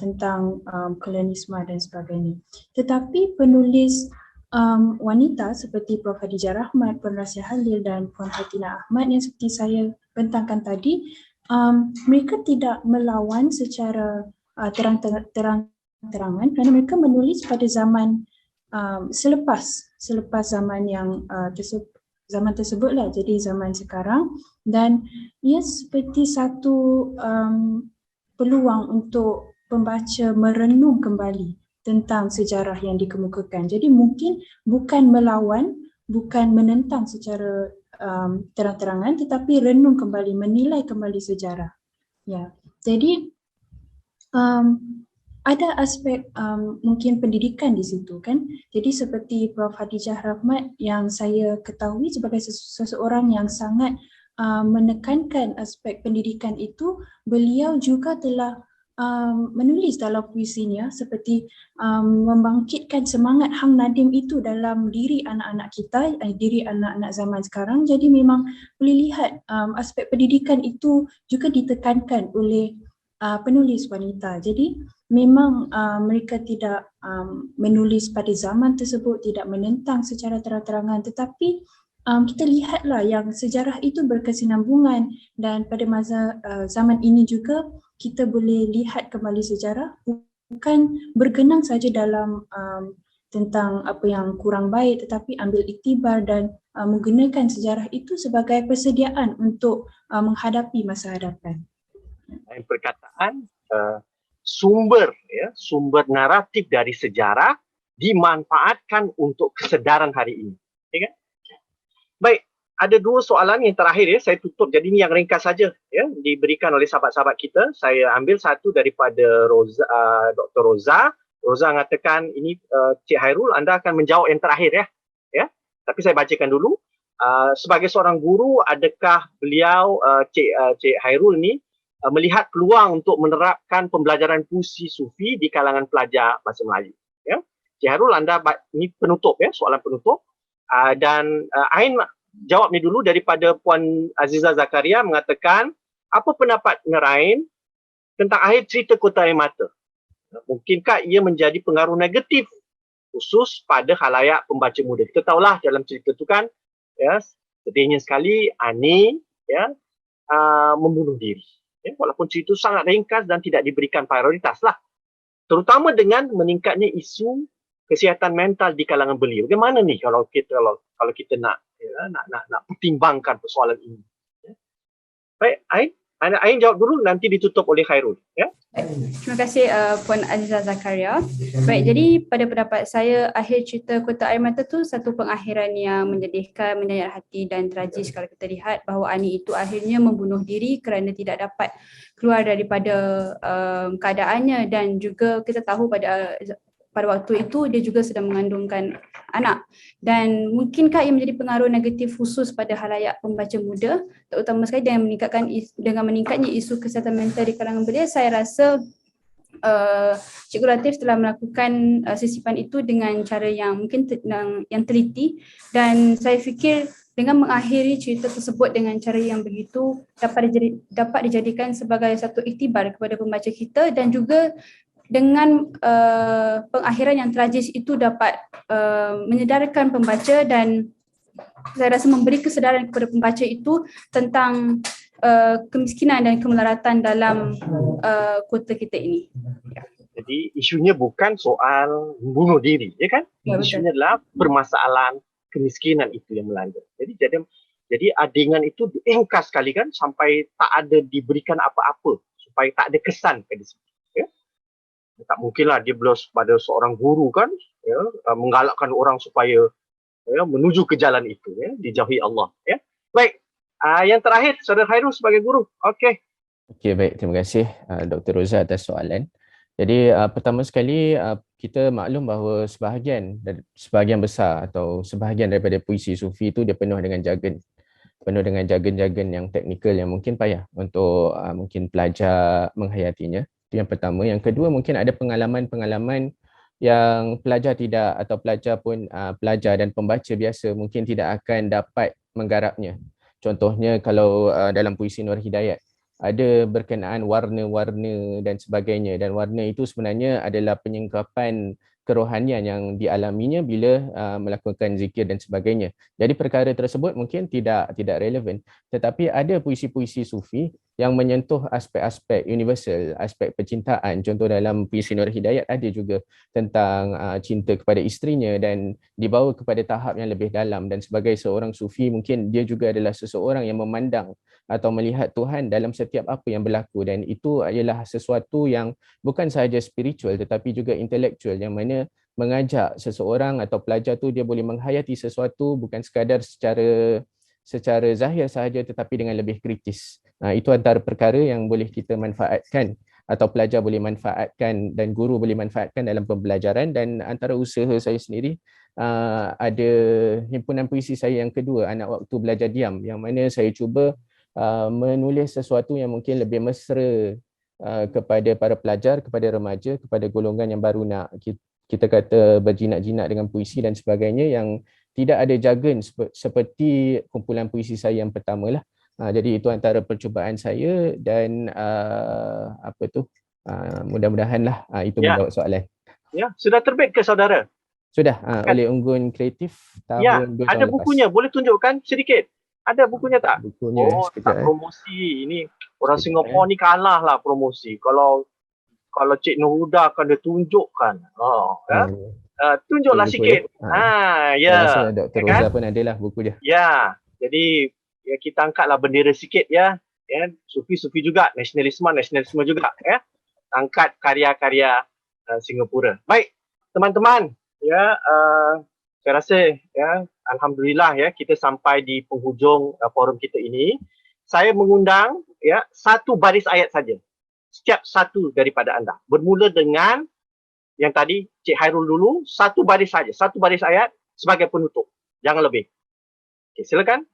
tentang kolonialisme dan sebagainya. Tetapi penulis wanita seperti Prof. Khadijah Rahmat, Puan Rasya Halil dan Puan Fatina Ahmad yang seperti saya bentangkan tadi, mereka tidak melawan secara terang-terangan kerana mereka menulis pada zaman selepas zaman yang zaman tersebutlah, jadi zaman sekarang, dan ia seperti satu peluang untuk pembaca merenung kembali tentang sejarah yang dikemukakan. Jadi mungkin bukan melawan, bukan menentang secara terang-terangan, tetapi renung kembali, menilai kembali sejarah. Ya, jadi ada aspek mungkin pendidikan di situ kan. Jadi seperti Prof. Khadijah Rahmat yang saya ketahui sebagai seseorang yang sangat menekankan aspek pendidikan itu, beliau juga telah menulis dalam puisinya seperti membangkitkan semangat Hang Nadim itu dalam diri anak-anak kita, diri anak-anak zaman sekarang. Jadi memang boleh lihat aspek pendidikan itu juga ditekankan oleh penulis wanita. Jadi memang mereka tidak menulis pada zaman tersebut, tidak menentang secara terang-terangan, tetapi kita lihatlah yang sejarah itu berkesinambungan, dan pada masa zaman ini juga kita boleh lihat kembali sejarah, bukan bergenang saja dalam tentang apa yang kurang baik, tetapi ambil iktibar dan menggunakan sejarah itu sebagai persediaan untuk menghadapi masa hadapan. Perkataan sumber naratif dari sejarah dimanfaatkan untuk kesedaran hari ini. Okay, kan? Baik, ada dua soalan yang terakhir ya, saya tutup. Jadi ini yang ringkas saja ya, diberikan oleh sahabat-sahabat kita. Saya ambil satu daripada Dr. Roza. Roza mengatakan ini, Cik Hairul, anda akan menjawab yang terakhir ya. Tapi saya bacakan dulu. Sebagai seorang guru, adakah beliau Cik Hairul ni melihat peluang untuk menerapkan pembelajaran puisi sufi di kalangan pelajar bahasa Melayu? Ya. Cik Hairul, anda ini penutup ya, soalan penutup. Dan Ain jawab ni dulu daripada Puan Aziza Zakaria mengatakan, apa pendapat Nerain tentang akhir cerita Kota Air Mata? Mungkinkah ia menjadi pengaruh negatif khusus pada khalayak pembaca muda? Kita tahulah dalam cerita tu kan, ya, sedihnya sekali Ani ya membunuh diri. Ya, walaupun cerita itu sangat ringkas dan tidak diberikan prioritas lah. Terutama dengan meningkatnya isu kesihatan mental di kalangan belia. Bagaimana ni kalau kita nak pertimbangkan persoalan ini? Ya. Baik, Ain jawab dulu, nanti ditutup oleh Khairul. Ya. Terima kasih Puan Aziza Zakaria. Baik, jadi pada pendapat saya, akhir cerita Kota Air Mata tu satu pengakhiran yang menyedihkan, menyayat hati dan tragis kalau kita lihat bahawa Ani itu akhirnya membunuh diri kerana tidak dapat keluar daripada keadaannya, dan juga kita tahu pada pada waktu itu dia juga sedang mengandungkan anak, dan mungkinkah ia menjadi pengaruh negatif khusus pada halayak pembaca muda, terutama sekali dengan meningkatnya isu kesihatan mental di kalangan belia. Saya rasa Cikgu Latif telah melakukan sisipan itu dengan cara yang mungkin yang teliti, dan saya fikir dengan mengakhiri cerita tersebut dengan cara yang begitu dapat dijadikan sebagai satu iktibar kepada pembaca kita, dan juga dengan pengakhiran yang tragis itu dapat menyedarkan pembaca, dan saya rasa memberi kesedaran kepada pembaca itu tentang kemiskinan dan kemelaratan dalam kota kita ini. Jadi isunya bukan soal bunuh diri, ya kan? Ya, betul. Isunya adalah permasalahan kemiskinan itu yang melanda. Jadi adingan itu diengkas sekali kan, sampai tak ada diberikan apa-apa, supaya tak ada kesan pada situ. Ya? Tak mungkinlah dia belos pada seorang guru kan, ya, menggalakkan orang supaya menuju ke jalan itu, ya, dijauhi Allah. Ya. Baik, yang terakhir Saudara Khairul sebagai guru. Okey. Okey, baik, terima kasih Dr. Roza atas soalan. Jadi pertama sekali kita maklum bahawa sebahagian besar atau sebahagian daripada puisi sufi itu dia penuh dengan jargon yang teknikal yang mungkin payah untuk mungkin pelajar menghayatinya. Itu yang pertama. Yang kedua, mungkin ada pengalaman-pengalaman yang pelajar dan pembaca biasa mungkin tidak akan dapat menggarapnya. Contohnya kalau dalam puisi Nur Hidayat ada berkenaan warna-warna dan sebagainya, dan warna itu sebenarnya adalah penyingkapan kerohanian yang dialaminya bila melakukan zikir dan sebagainya. Jadi perkara tersebut mungkin tidak relevan, tetapi ada puisi-puisi sufi yang menyentuh aspek-aspek universal, aspek percintaan. Contoh dalam puisi Nur Hidayat ada juga tentang cinta kepada isterinya dan dibawa kepada tahap yang lebih dalam, dan sebagai seorang sufi mungkin dia juga adalah seseorang yang memandang atau melihat Tuhan dalam setiap apa yang berlaku, dan itu adalah sesuatu yang bukan sahaja spiritual tetapi juga intelektual, yang mana mengajak seseorang atau pelajar tu dia boleh menghayati sesuatu bukan sekadar secara zahir sahaja tetapi dengan lebih kritis. Itu antara perkara yang boleh kita manfaatkan atau pelajar boleh manfaatkan dan guru boleh manfaatkan dalam pembelajaran. Dan antara usaha saya sendiri ada himpunan puisi saya yang kedua, Anak Waktu Belajar Diam, yang mana saya cuba menulis sesuatu yang mungkin lebih mesra kepada para pelajar, kepada remaja, kepada golongan yang baru nak kita kata berjinak-jinak dengan puisi dan sebagainya, yang tidak ada jargon seperti kumpulan puisi saya yang pertama lah. Jadi itu antara percubaan saya, dan mudah-mudahan lah itu menjawab soalan. Ya, sudah terbit ke saudara? Sudah, oleh Unggun Kreatif tahun 2 tahun ada lepas. bukunya, boleh tunjukkan sedikit? Ada bukunya tak? Bukunya, tak promosi. Ini orang Singapura ni kalah lah promosi. Kalau Cik Nurhuda akan dia tunjukkan. Tunjuklah sikit. Ya. Saya rasa Dr. Roza pun ada lah buku dia. Ya, jadi ya, kita angkatlah bendera sikit ya. Sufi-sufi juga, nasionalisme juga ya. Angkat karya-karya Singapura. Baik, teman-teman, ya, saya rasa ya, alhamdulillah ya, kita sampai di penghujung forum kita ini. Saya mengundang ya satu baris ayat saja. Setiap satu daripada anda. Bermula dengan yang tadi Cik Khairul dulu, satu baris saja, satu baris ayat sebagai penutup. Jangan lebih. Okey, silakan.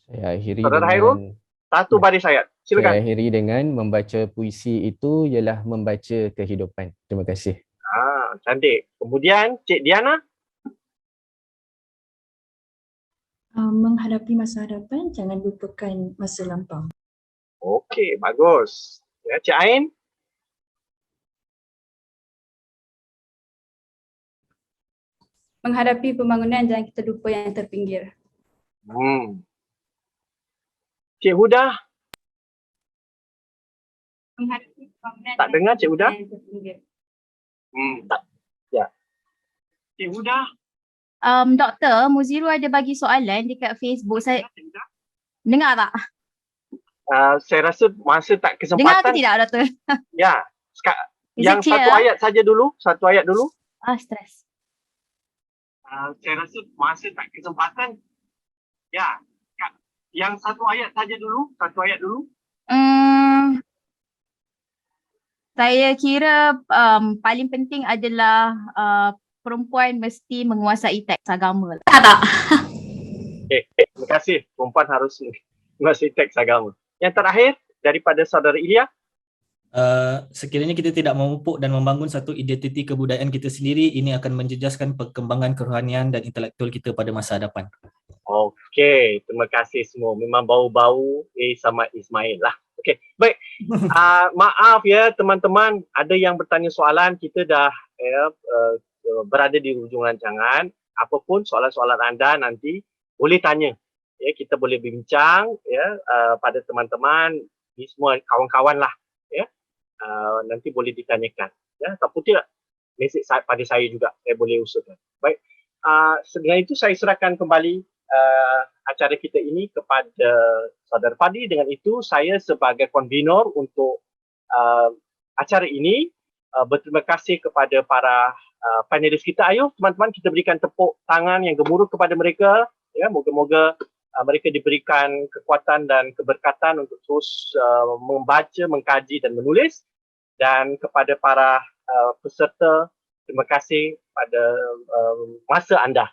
Saya akhiri Saudara Khairul, satu baris ayat. Silakan. Saya akhiri dengan membaca puisi itu ialah membaca kehidupan. Terima kasih. Cantik. Kemudian Cik Diana. Menghadapi masa hadapan, jangan lupakan masa lampau. Okey, bagus. Ya, Cik Ain. Menghadapi pembangunan, jangan kita lupa yang terpinggir. Cik Huda. Menghadapi pembangunan, tak dengar Cik Huda? Tak. Ya. Cik Huda. Doktor, Muziru ada bagi soalan dekat Facebook. Saya dengar tak? Saya rasa masa tak kesempatan. Dengar ke tidak, Doktor? Ya. Yang satu ayat saja dulu. Satu ayat dulu. Stres. Saya rasa masa tak kesempatan. Ya. Yang satu ayat saja dulu. Satu ayat dulu. Saya kira paling penting adalah perempuan mesti menguasai teks agama. Tak. Okay, terima kasih. Perempuan harus menguasai teks agama. Yang terakhir daripada saudara Ilya. Sekiranya kita tidak memupuk dan membangun satu identiti kebudayaan kita sendiri, ini akan menjejaskan perkembangan kerohanian dan intelektual kita pada masa hadapan. Okey, terima kasih semua. Memang bau-bau sama Ismail lah. Okey, baik. Maaf ya teman-teman, ada yang bertanya soalan, kita dah berada di hujung rancangan. Apapun soalan-soalan anda nanti boleh tanya. Ya, kita boleh bincang ya pada teman-teman, ni semua kawan-kawan lah. Ya. Nanti boleh ditanyakan. Ya, ataupun tidak, mesej pada saya juga, saya boleh usulkan. Baik, dengan itu saya serahkan kembali acara kita ini kepada saudara Fadi. Dengan itu saya sebagai konvenor untuk acara ini berterima kasih kepada para panelis kita. Ayo teman-teman, kita berikan tepuk tangan yang gemuruh kepada mereka. Ya, moga-moga mereka diberikan kekuatan dan keberkatan untuk terus membaca, mengkaji dan menulis. Dan kepada para peserta, terima kasih pada masa anda.